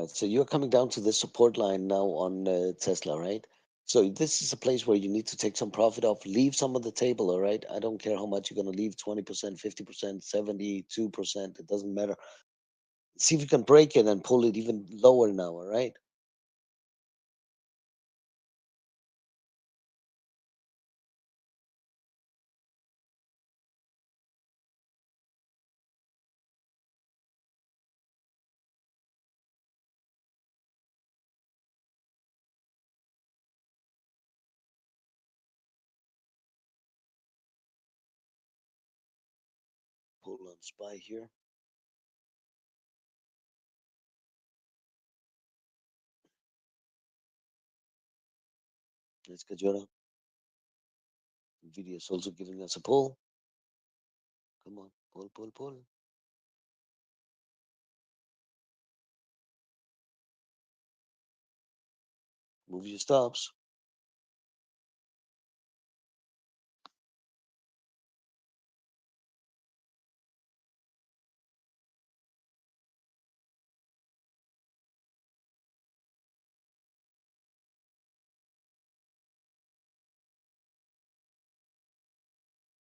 So you're coming down to the support line now on Tesla, right? So this is a place where you need to take some profit off, leave some on the table, all right? I don't care how much you're going to leave, 20%, 50%, 72%, it doesn't matter. See if you can break it and pull it even lower now, all right? Pull on SPY here. Let's get Jota. NVIDIA is also giving us a pull. Come on, pull, pull, pull. Move your stops.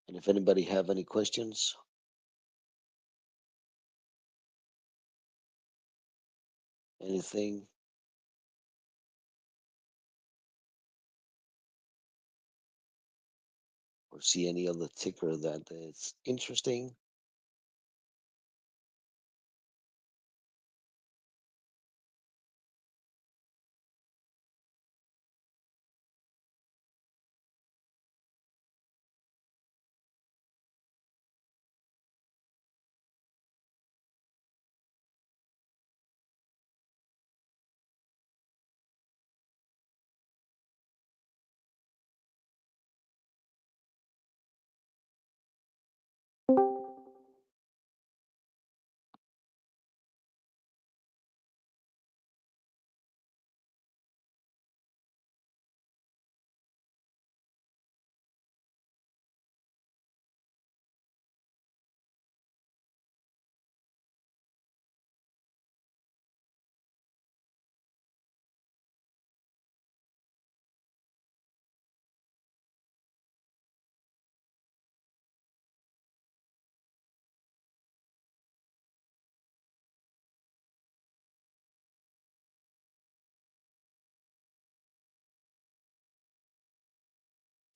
And if anybody have any questions, anything, or see any other ticker that is interesting,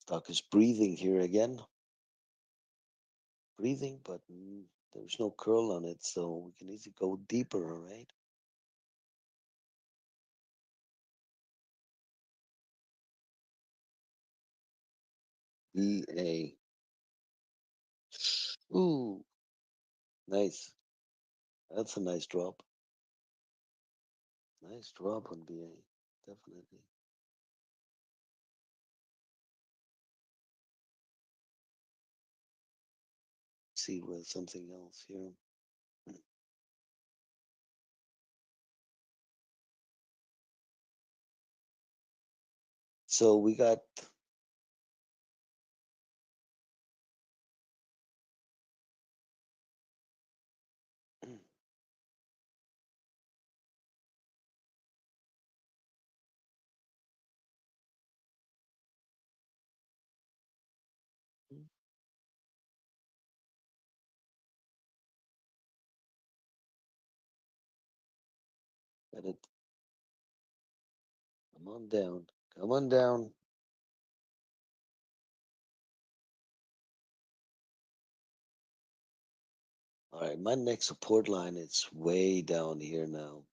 stock is breathing here again. Breathing, but there's no curl on it, so we can easily go deeper, all right? BA. Ooh, nice. That's a nice drop. Nice drop on BA, definitely. see with something else here. So we got got it. Come on down. Come on down. All right, my next support line is way down here now.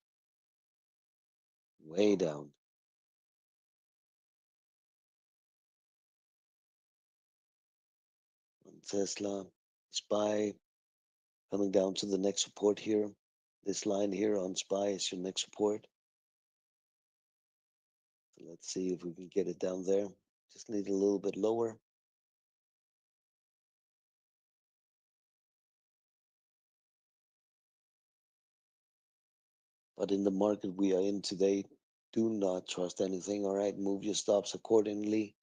Way down. On Tesla, SPY coming down to the next support here. This line here on SPY is your next support. So let's see if we can get it down there. Just need a little bit lower. But in the market we are in today, do not trust anything. All right, move your stops accordingly.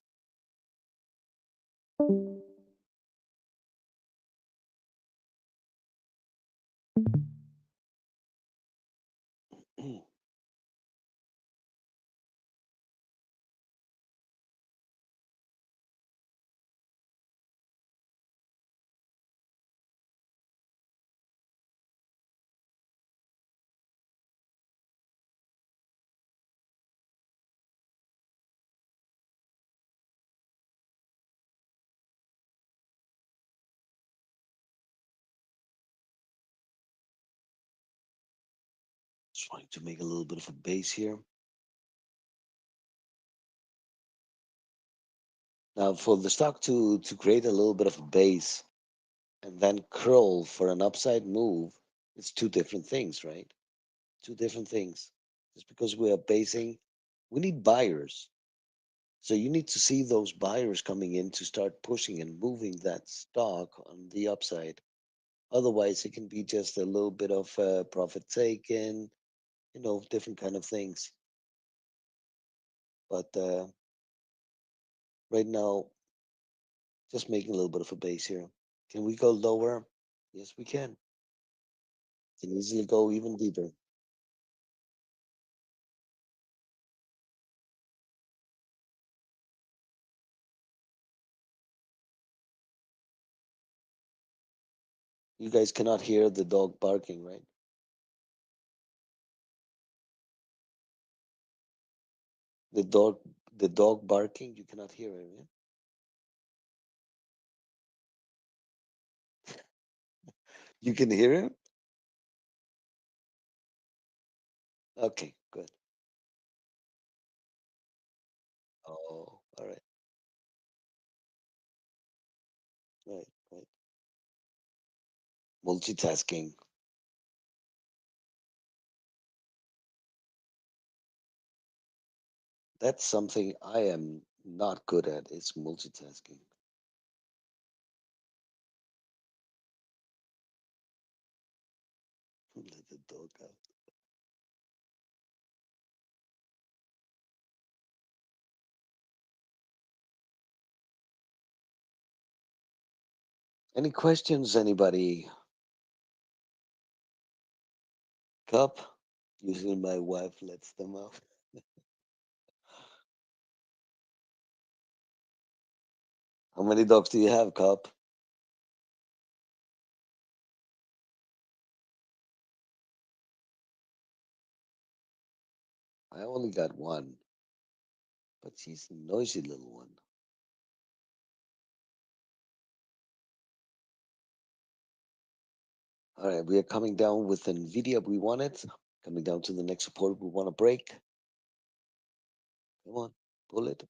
Trying to make a little bit of a base here. Now, for the stock to create a little bit of a base and then curl for an upside move, it's two different things, right? Two different things. Just because we are basing, we need buyers. So you need to see those buyers coming in to start pushing and moving that stock on the upside. Otherwise, it can be just a little bit of profit taken, different kind of things. But right now, just making a little bit of a base here. Can we go lower? Yes, we can. Can easily go even deeper. You guys cannot hear the dog barking, right? The dog, the dog barking, you cannot hear it, right? You can hear him? Okay, good. Oh, all right, right, right. Multitasking. That's something I am not good at. It's multitasking. Let the dog out. Any questions, anybody? Cup? Usually my wife lets them out. How many dogs do you have, Cup? I only got one, but she's a noisy little one. All right, we are coming down with NVIDIA. We want it. Coming down to the next support. We want to break. Come on, pull it,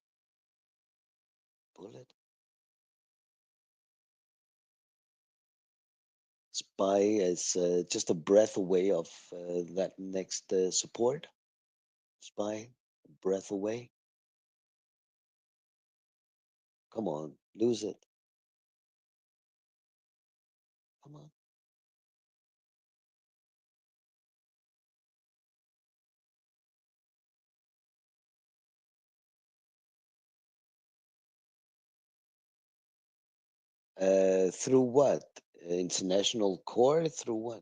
pull it. SPY is just a breath away of that next support. SPY, breath away. Come on, lose it. Through what? International court? Through what?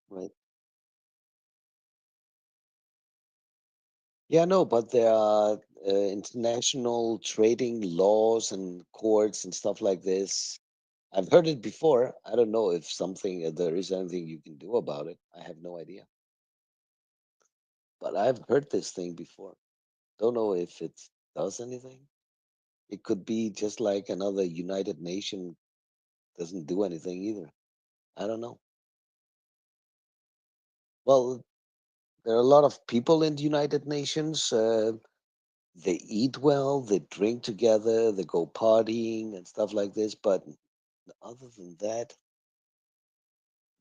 Right. Yeah, no, but there are international trading laws and courts and stuff like this. I've heard it before. I don't know if there is anything you can do about it. I have no idea. But I've heard this thing before. Don't know if it does anything. It could be just like another United Nation doesn't do anything either. I don't know. Well, there are a lot of people in the United Nations. They eat well, they drink together, they go partying and stuff like this. But other than that,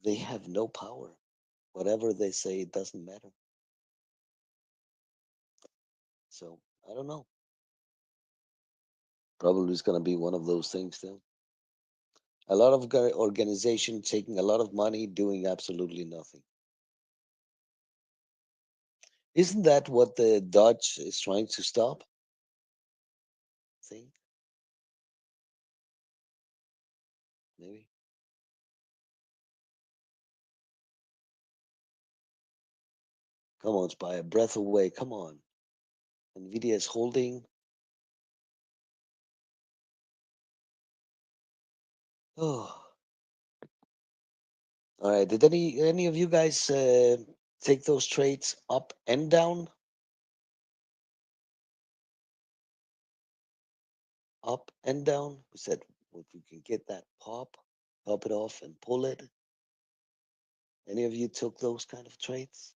they have no power. Whatever they say, it doesn't matter. So I don't know. Probably it's going to be one of those things too. A lot of organization taking a lot of money, doing absolutely nothing. Isn't that what the Dutch is trying to stop? Think maybe. Come on, Spy, a breath away. Come on. Nvidia is holding. Oh, all right. Did any of you guys take those trades up and down? Up and down? We said if we can get that pop it off and pull it. Any of you took those kind of trades?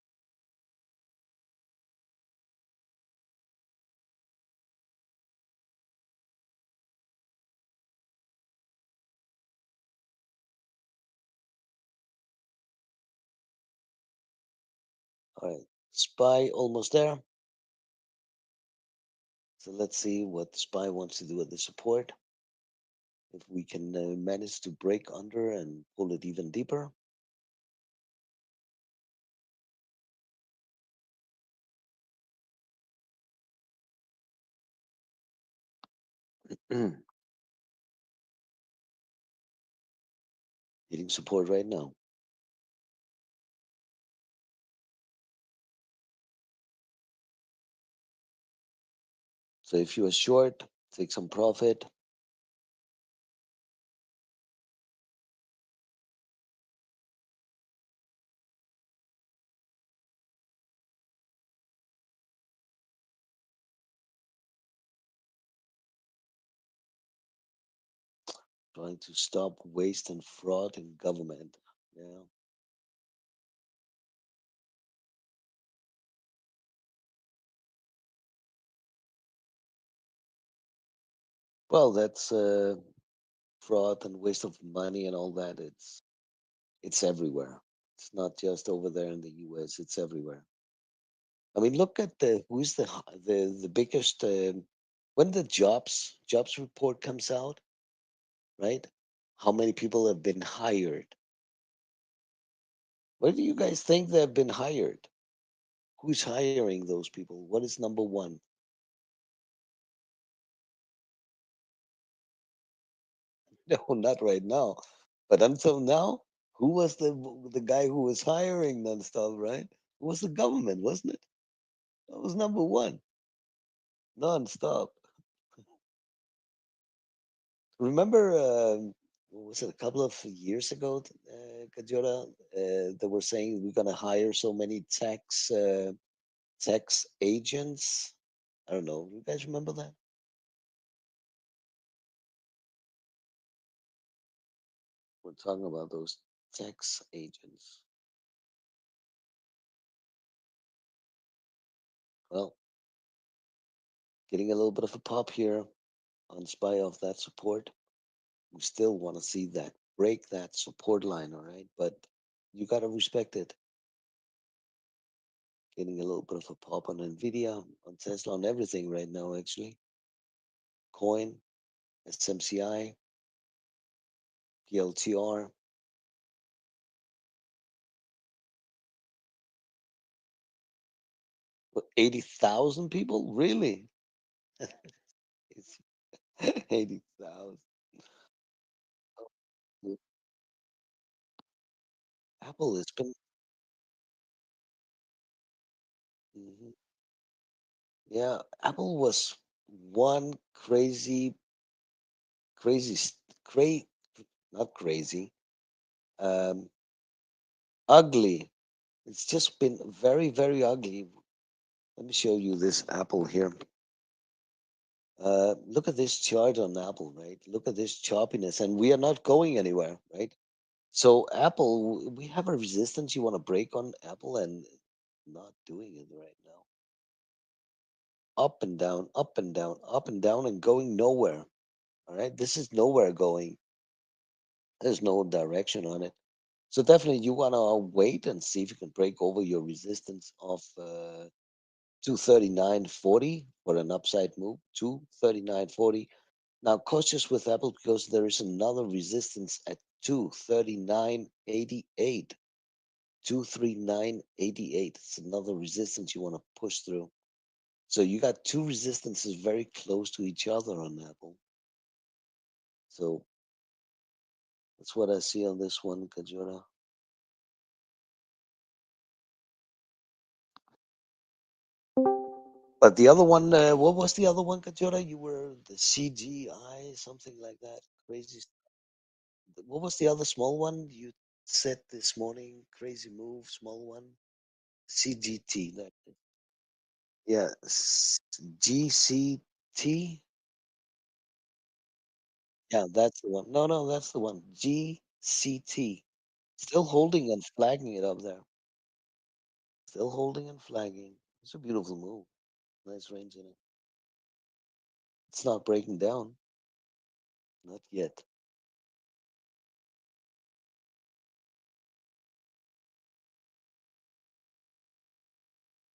All right. Spy almost there. So let's see what Spy wants to do at the support. If we can manage to break under and pull it even deeper. Hitting support right now. So if you are short, take some profit. Trying to stop waste and fraud in government. Yeah. Well, that's fraud and waste of money and all that. It's everywhere. It's not just over there in the U.S. It's everywhere. I mean, look at who's the biggest when the jobs report comes out, right? How many people have been hired? Where do you guys think they've been hired? Who's hiring those people? What is number one? No, not right now. But until now, who was the guy who was hiring nonstop, right? It was the government, wasn't it? That was number one, nonstop. Remember, what was it, a couple of years ago, Kajora? They were saying we're gonna hire so many tax agents. I don't know. You guys remember that? We're talking about those tax agents. Well, getting a little bit of a pop here on spite of that support. We still want to see that break that support line, all right? But you got to respect it. Getting a little bit of a pop on Nvidia, on Tesla, on everything right now, actually. Coin, SMCI, PLTR. 80,000 people? Really? It's 80,000. Apple has been. Mhm. Yeah, Apple was one crazy, crazy, not crazy, um, ugly. It's just been very, very ugly. Let me show you this Apple here. Look at this chart on Apple, right? Look at this choppiness, and we are not going anywhere, right? So Apple, we have a resistance you want to break on Apple, and not doing it right now. Up and down, up and down, up and down, and going nowhere. All right, this is nowhere going. There's no direction on it. So definitely, you want to wait and see if you can break over your resistance of 239.40 for an upside move. 239.40. Now, cautious with Apple because there is another resistance at 239.88. 239.88. It's another resistance you want to push through. So you got two resistances very close to each other on Apple. So that's what I see on this one, Kajora. But the other one, what was the other one, Kajora? You were the CGI, something like that. Crazy. What was the other small one you said this morning? Crazy move, small one. CGT. Yeah, GCT. Yeah, that's the one. No, no, that's the one. GCT. Still holding and flagging it up there. Still holding and flagging. It's a beautiful move. Nice range in it. It's not breaking down. Not yet.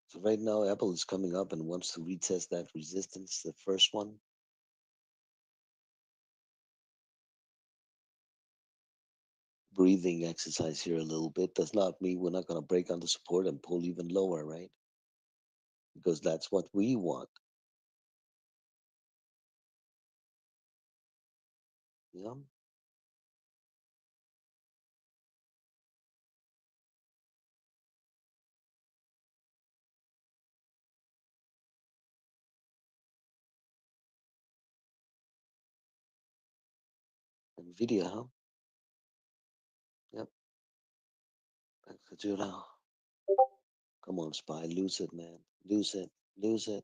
So right now, Apple is coming up and wants to retest that resistance, the first one. Breathing exercise here a little bit does not mean we're not going to break under support and pull even lower, right? Because that's what we want. Yeah. Nvidia, huh? Yep. Kajula. Come on, Spy. Lose it, man. Lose it. Lose it.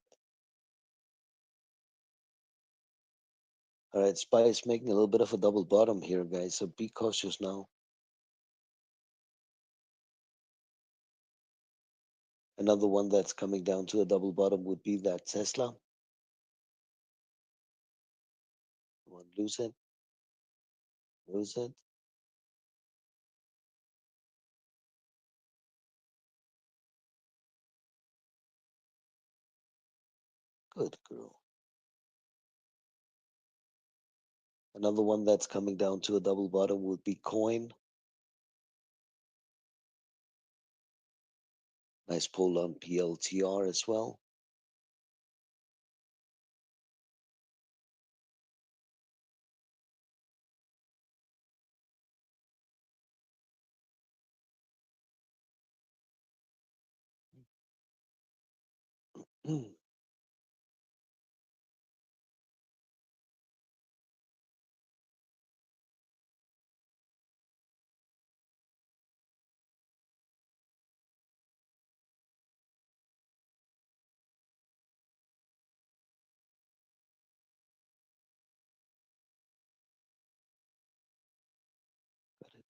All right, Spy is making a little bit of a double bottom here, guys. So be cautious now. Another one that's coming down to a double bottom would be that Tesla. Come on, lose it. Lose it. Good girl. Another one that's coming down to a double bottom would be Coin. Nice pull on PLTR as well. Got it.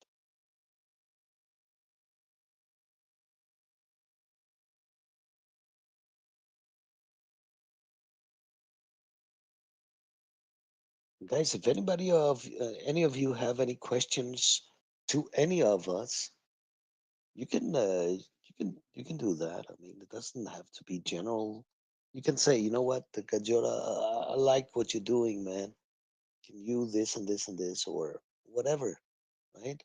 Guys, if anybody of any of you have any questions to any of us, you can do that. I mean, it doesn't have to be general. You can say, you know what, the Kajora, I like what you're doing, man. Can you this and this and this or whatever, right?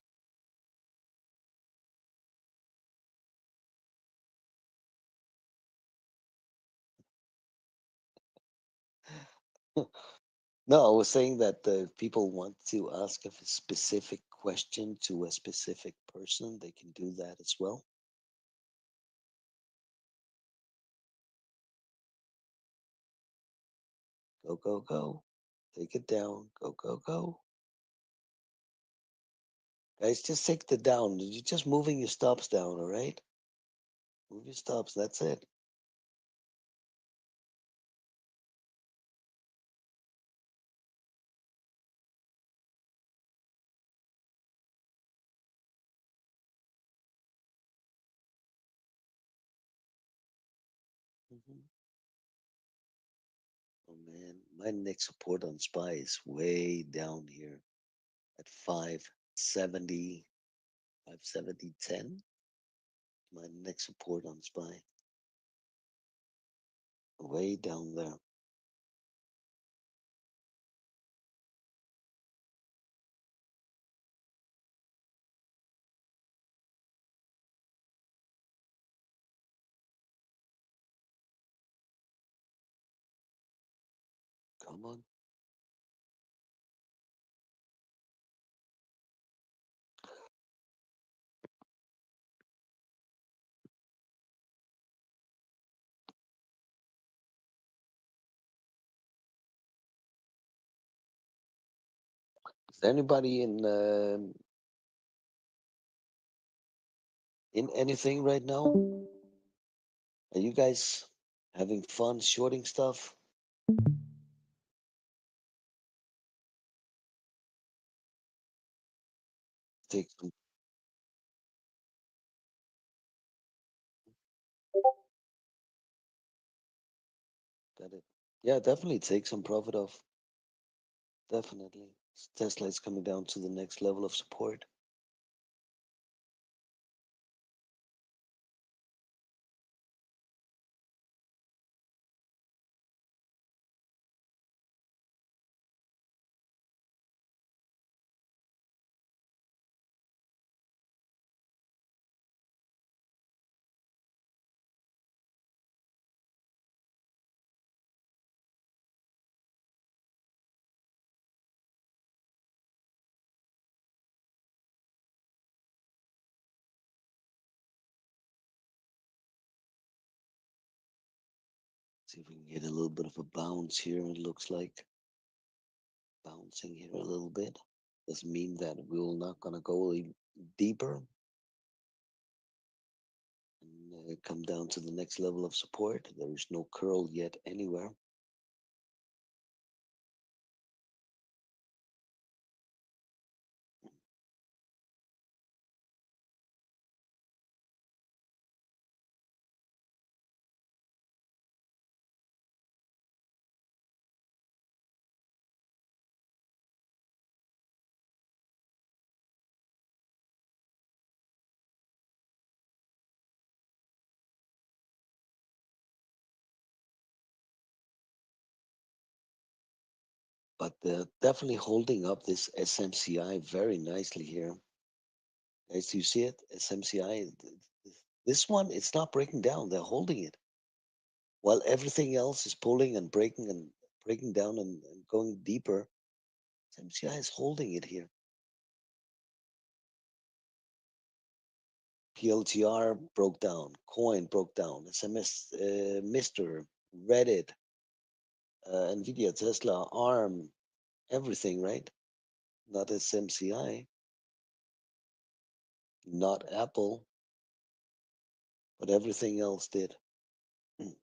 No, I was saying that if people want to ask a specific question to a specific person, they can do that as well. Go, go, go. Take it down. Go, go, go. Guys, just take the down. You're just moving your stops down, all right? Move your stops. That's it. Mhm. Oh man, my next support on SPY is way down here at 570, 570.10. My next support on SPY, way down there. Come on. Is there anybody in anything right now? Are you guys having fun shorting stuff? Take some. Got it. Yeah, definitely take some profit off. Definitely. Tesla is coming down to the next level of support. See if we can get a little bit of a bounce here. It looks like bouncing here a little bit. Doesn't mean that we're not gonna go deeper and come down to the next level of support. There is no curl yet anywhere. But definitely holding up this SMCI very nicely here. As you see it, SMCI, this one, it's not breaking down. They're holding it while everything else is pulling and breaking down and going deeper. SMCI is holding it here. PLTR broke down, Coin broke down, SMS, Mister, Reddit, Nvidia, Tesla, ARM, everything, right? Not SMCI, not Apple, but everything else did. Mm.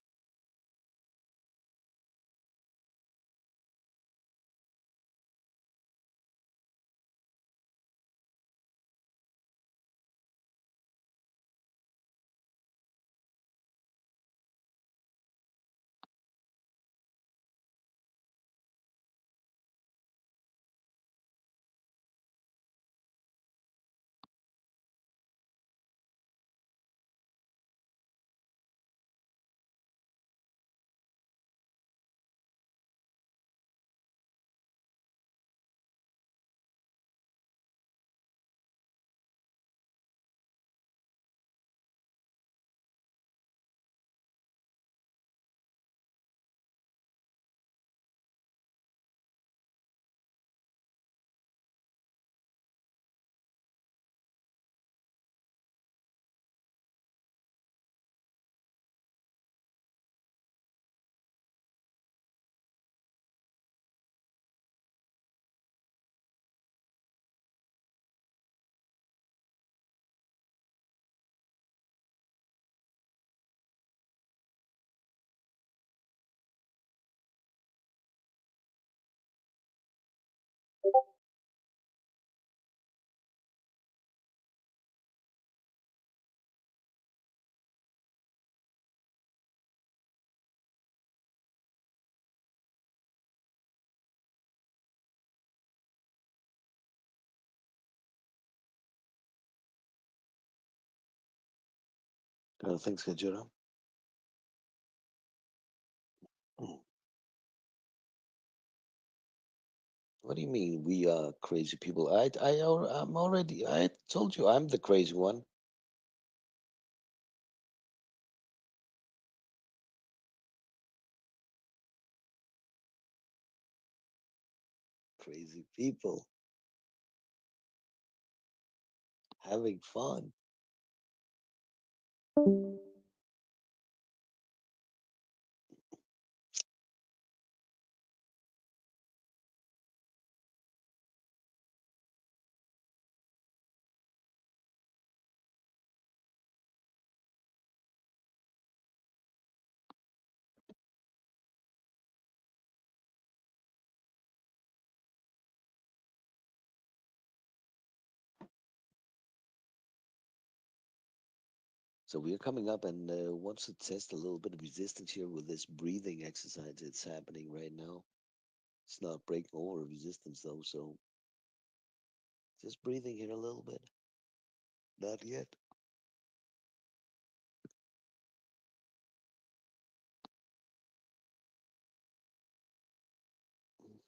Thanks, Kajura. What do you mean we are crazy people? I'm already. I told you I'm the crazy one. Crazy people having fun. So we are coming up and wants to test a little bit of resistance here with this breathing exercise that's happening right now. It's not breaking over resistance though, so just breathing here a little bit. Not yet.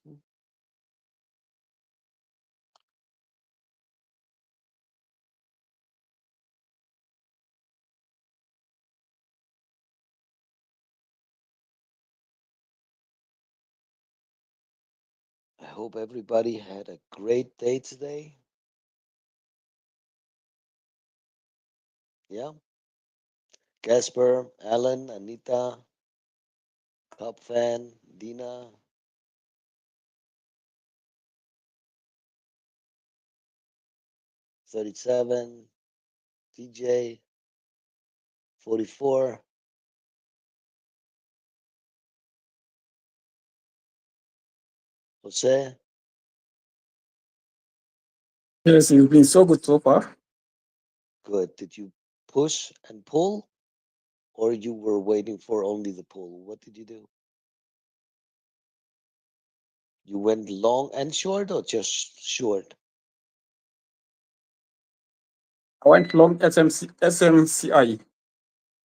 Mhm. I hope everybody had a great day today. Yeah. Casper, Alan, Anita, Cup fan, Dina, 37, TJ, 44, Jose. Yes, you've been so good so far. Good. Did you push and pull, or you were waiting for only the pull? What did you do? You went long and short, or just short? I went long SMCI.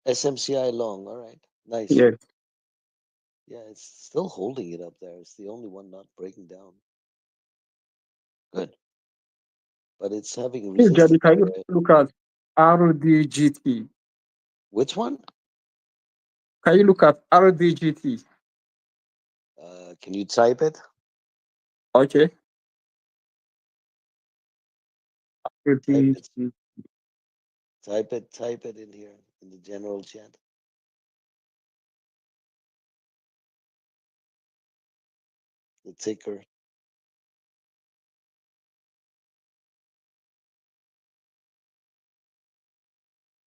SMCI long. All right. Nice. Yes. Yeah, it's still holding it up there. It's the only one not breaking down. Good. But it's having Hey, resistance Jerry, can you there. look at RDGT? Which one? Can you look at RDGT? Can you type it? Okay. Type it. RDGT. Type it in here in the general chat. The ticker.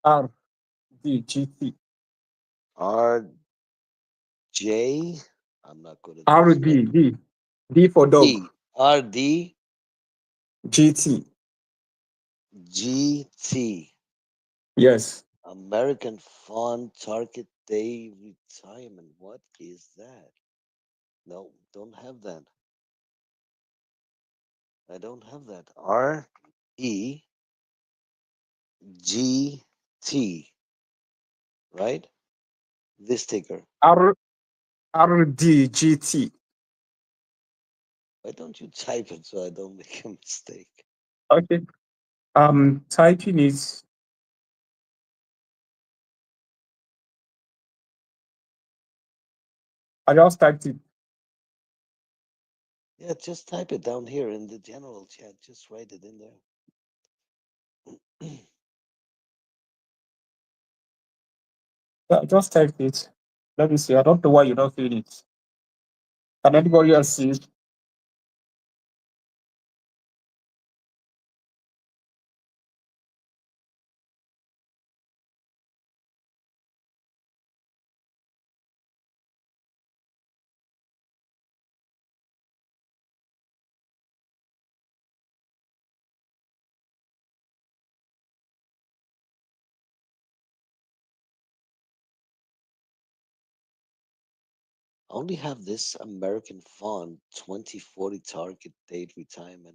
RDGT. RJ. I'm not good at this. RD. D for dog. D. RD. GT. GT. Yes. American Fund Target Day Retirement. What is that? No, don't have that. I don't have that. REGT. Right? This ticker. RDGT. Why don't you type it so I don't make a mistake? Okay. Typing is I just typed it. Yeah, just type it down here in the general chat. Just write it in there. I just typed it. Let me see. I don't know why you don't feel it. Can anybody else see it? I only have this American Fund 2040 target date retirement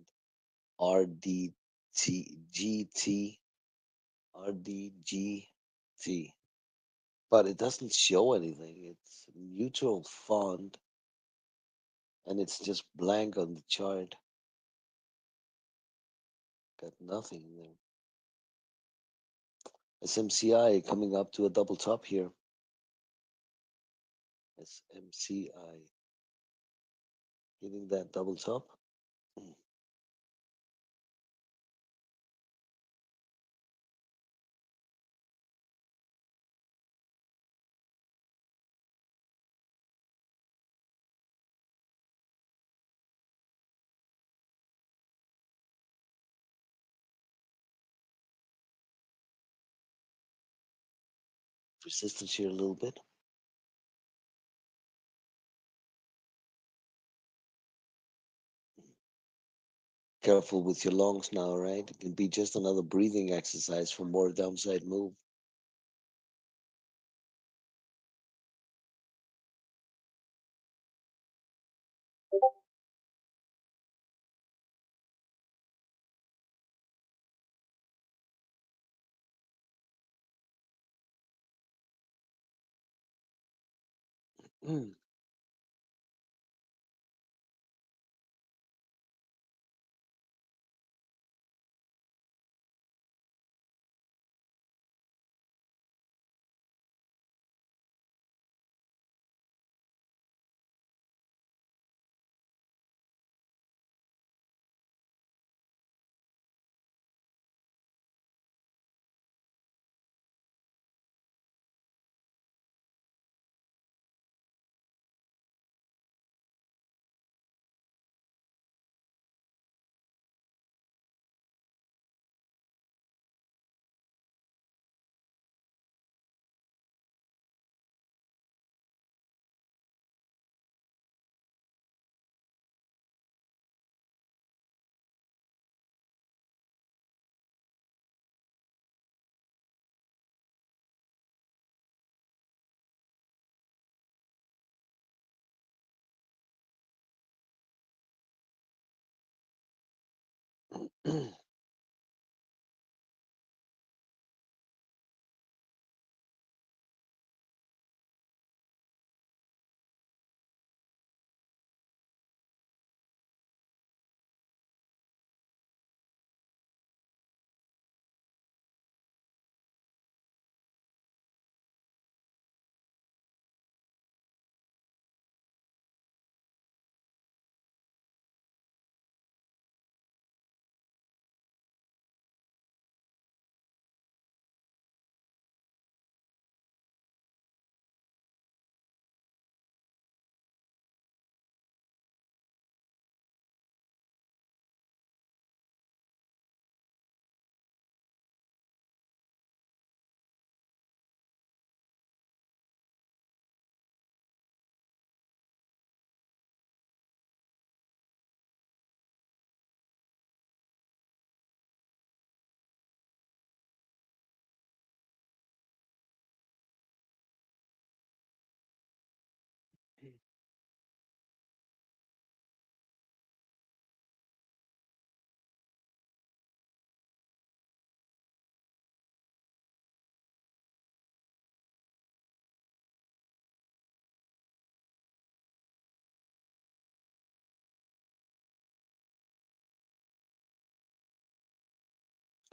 RDT GT RDG See, but it doesn't show anything. It's neutral font and it's just blank on the chart. Got nothing there. SMCI coming up to a double top here. SMCI hitting that double top. Resistance here a little bit. Careful with your longs now, right? It can be just another breathing exercise for more downside move.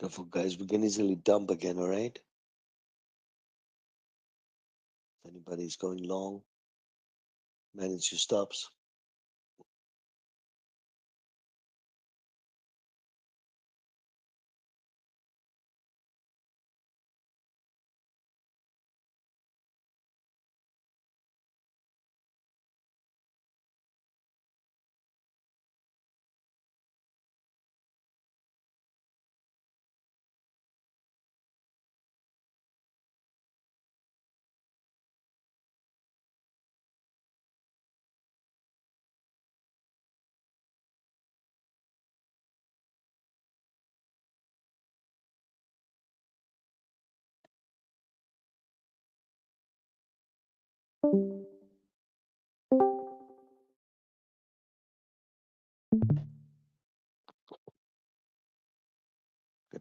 Careful, guys. We can easily dump again, all right? If anybody's going long, manage your stops.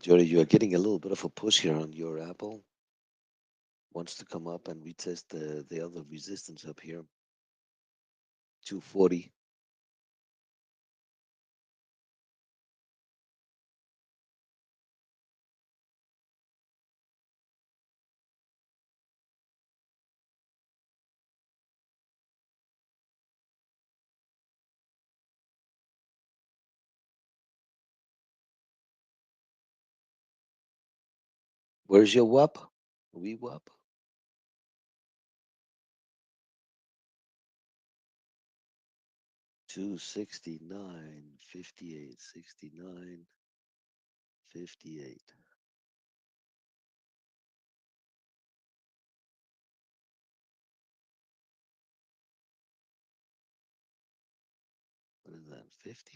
Jody, you are getting a little bit of a push here on your Apple. wants to come up and retest the other resistance up here. 240. Where's your WAP? We WAP? $269, 58, 69, 58. What is that? 50?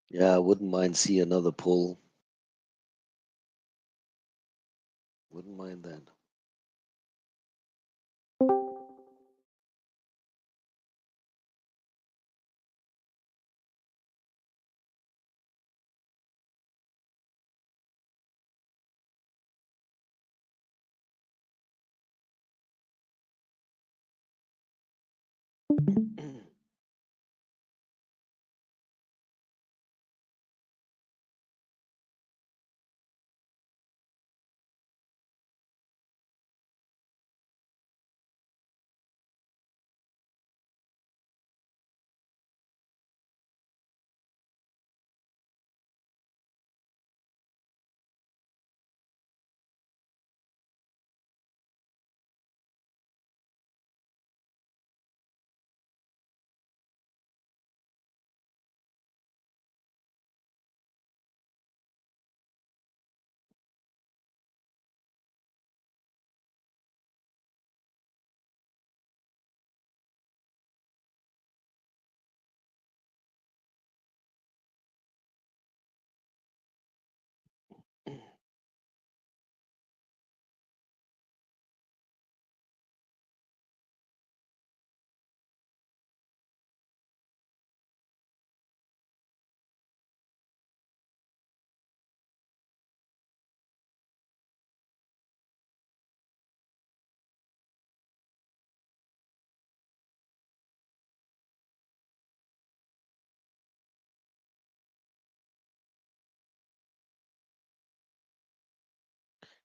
Yeah, I wouldn't mind see another pull. Wouldn't mind that.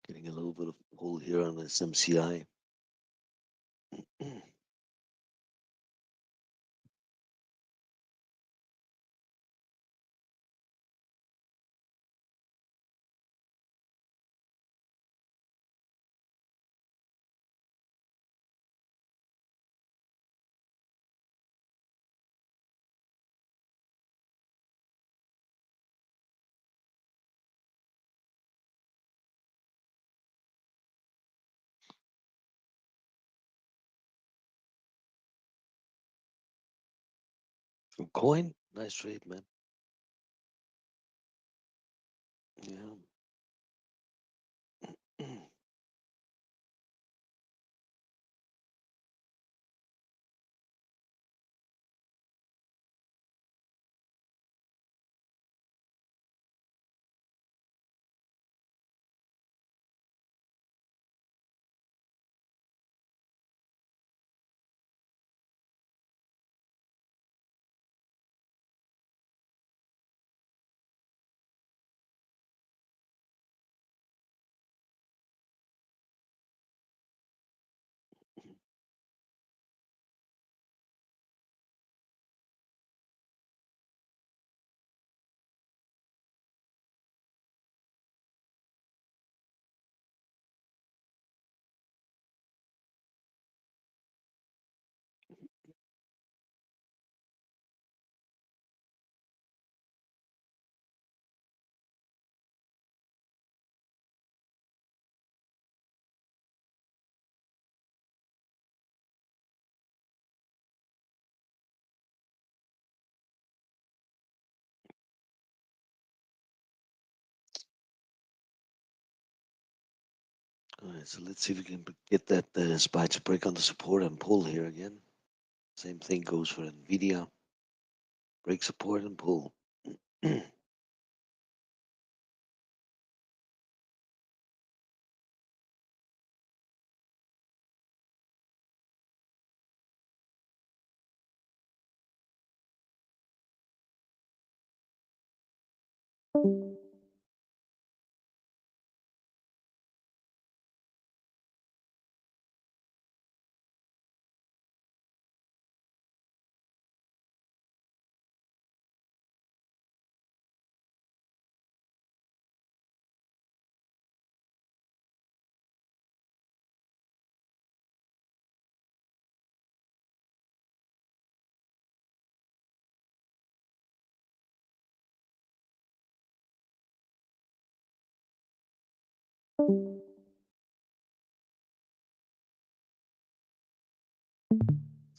Getting a little bit of pull here on SMCI. Coin, nice trade, man. Yeah. All right, so let's see if we can get that SPY to break on the support and pull here again. Same thing goes for Nvidia. Break support and pull.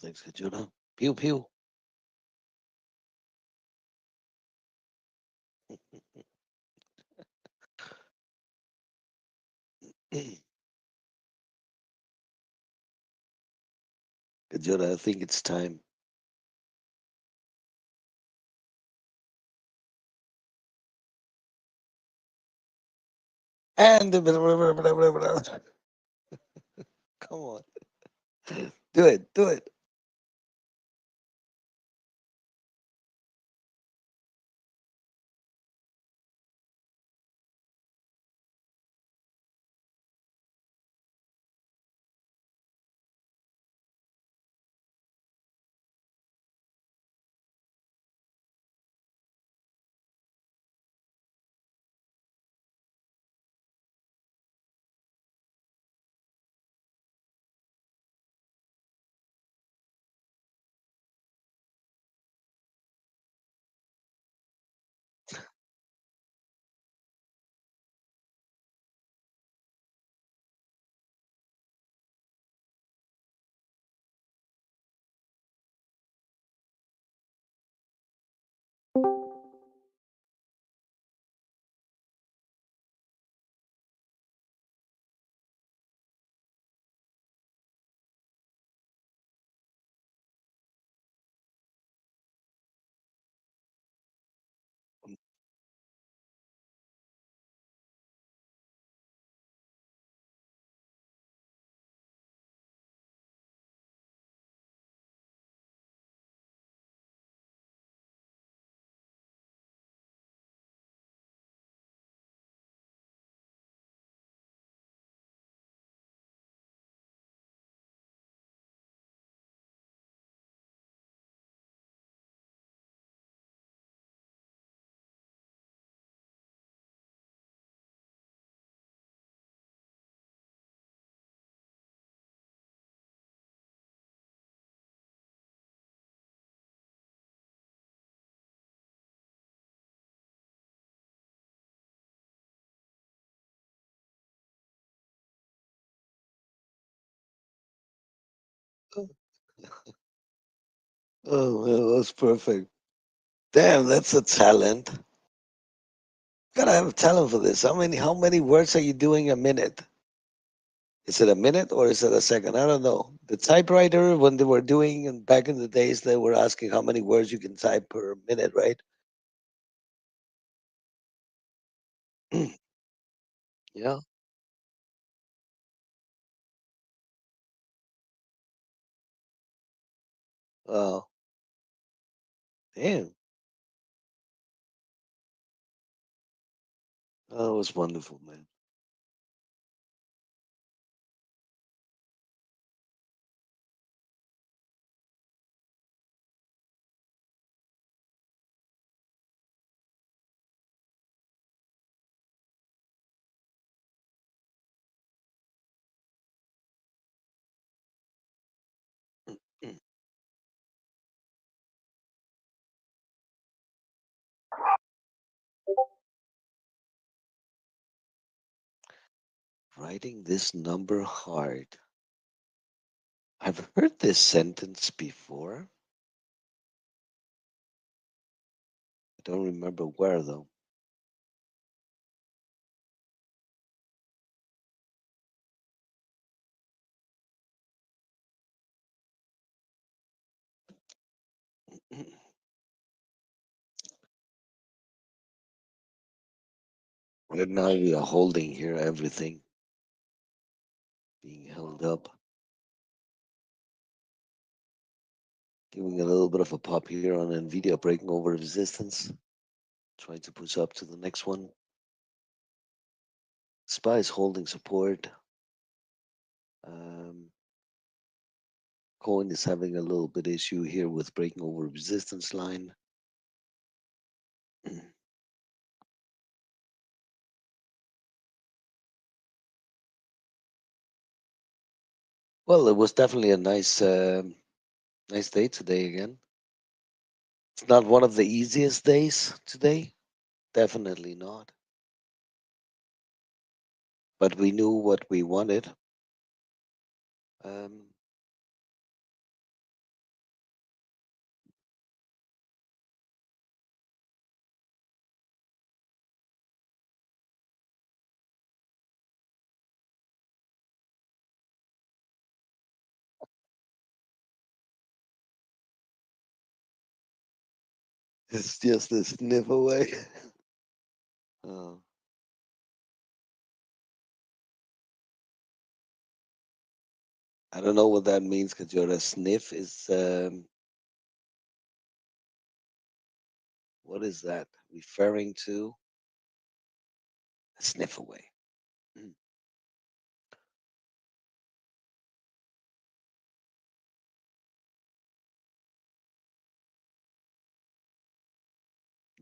Thanks, Kajuna. Pew pew. Kajuna, I think it's time. And come on. Do it. Do it. Oh, well, that's perfect. Damn, that's a talent. Gotta have a talent for this. How many words are you doing a minute? Is it a minute or is it a second? I don't know. The typewriter, when they were doing and back in the days, they were asking how many words you can type per minute, right? Yeah. Oh, damn. Oh, it was wonderful, man. Writing this number hard. I've heard this sentence before. I don't remember where though. Right now we are holding here everything being held up. Giving a little bit of a pop here on Nvidia, breaking over resistance. Trying to push up to the next one. SPY is holding support. Coin is having a little bit issue here with breaking over resistance line. Well, it was definitely a nice day today again. It's not one of the easiest days today. Definitely not. But we knew what we wanted. It's just a sniff away. Oh. I don't know what that means, because a sniff is what is that referring to? A sniff away.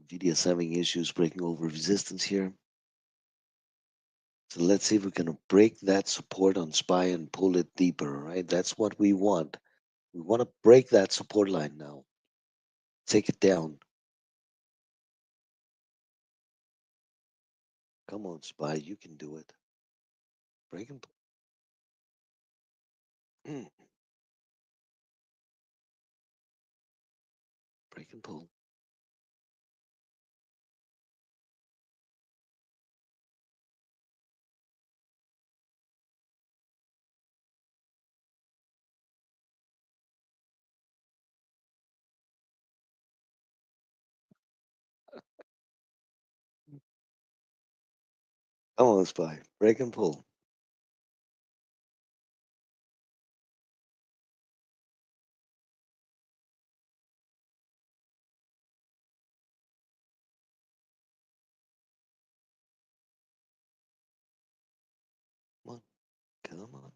Nvidia's having issues breaking over resistance here. So let's see if we can break that support on SPY and pull it deeper, right? That's what we want. We want to break that support line now. Take it down. Come on, SPY, you can do it. Break and pull. Break and pull. Come on, SPY. Break and pull. Come on. Come on.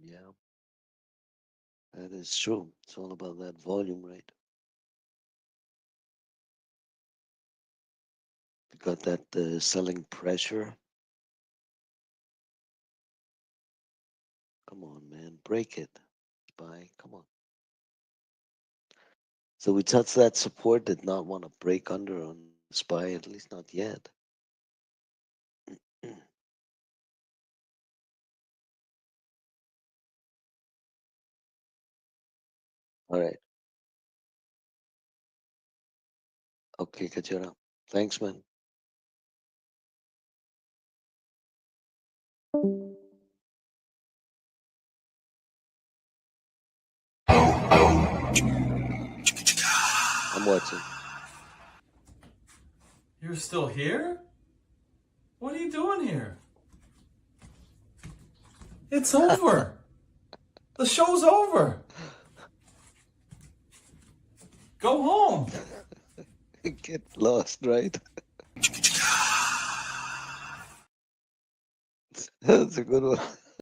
Yeah, that is true. It's all about that volume, right? You got that selling pressure. Come on, man. Break it. SPY. Come on. So we touched that support, did not want to break under on SPY, at least not yet. All right. Okay, Kachara. Thanks, man. I'm watching. You're still here? What are you doing here? It's over. The show's over. Go home. Get lost, right? That's a good one.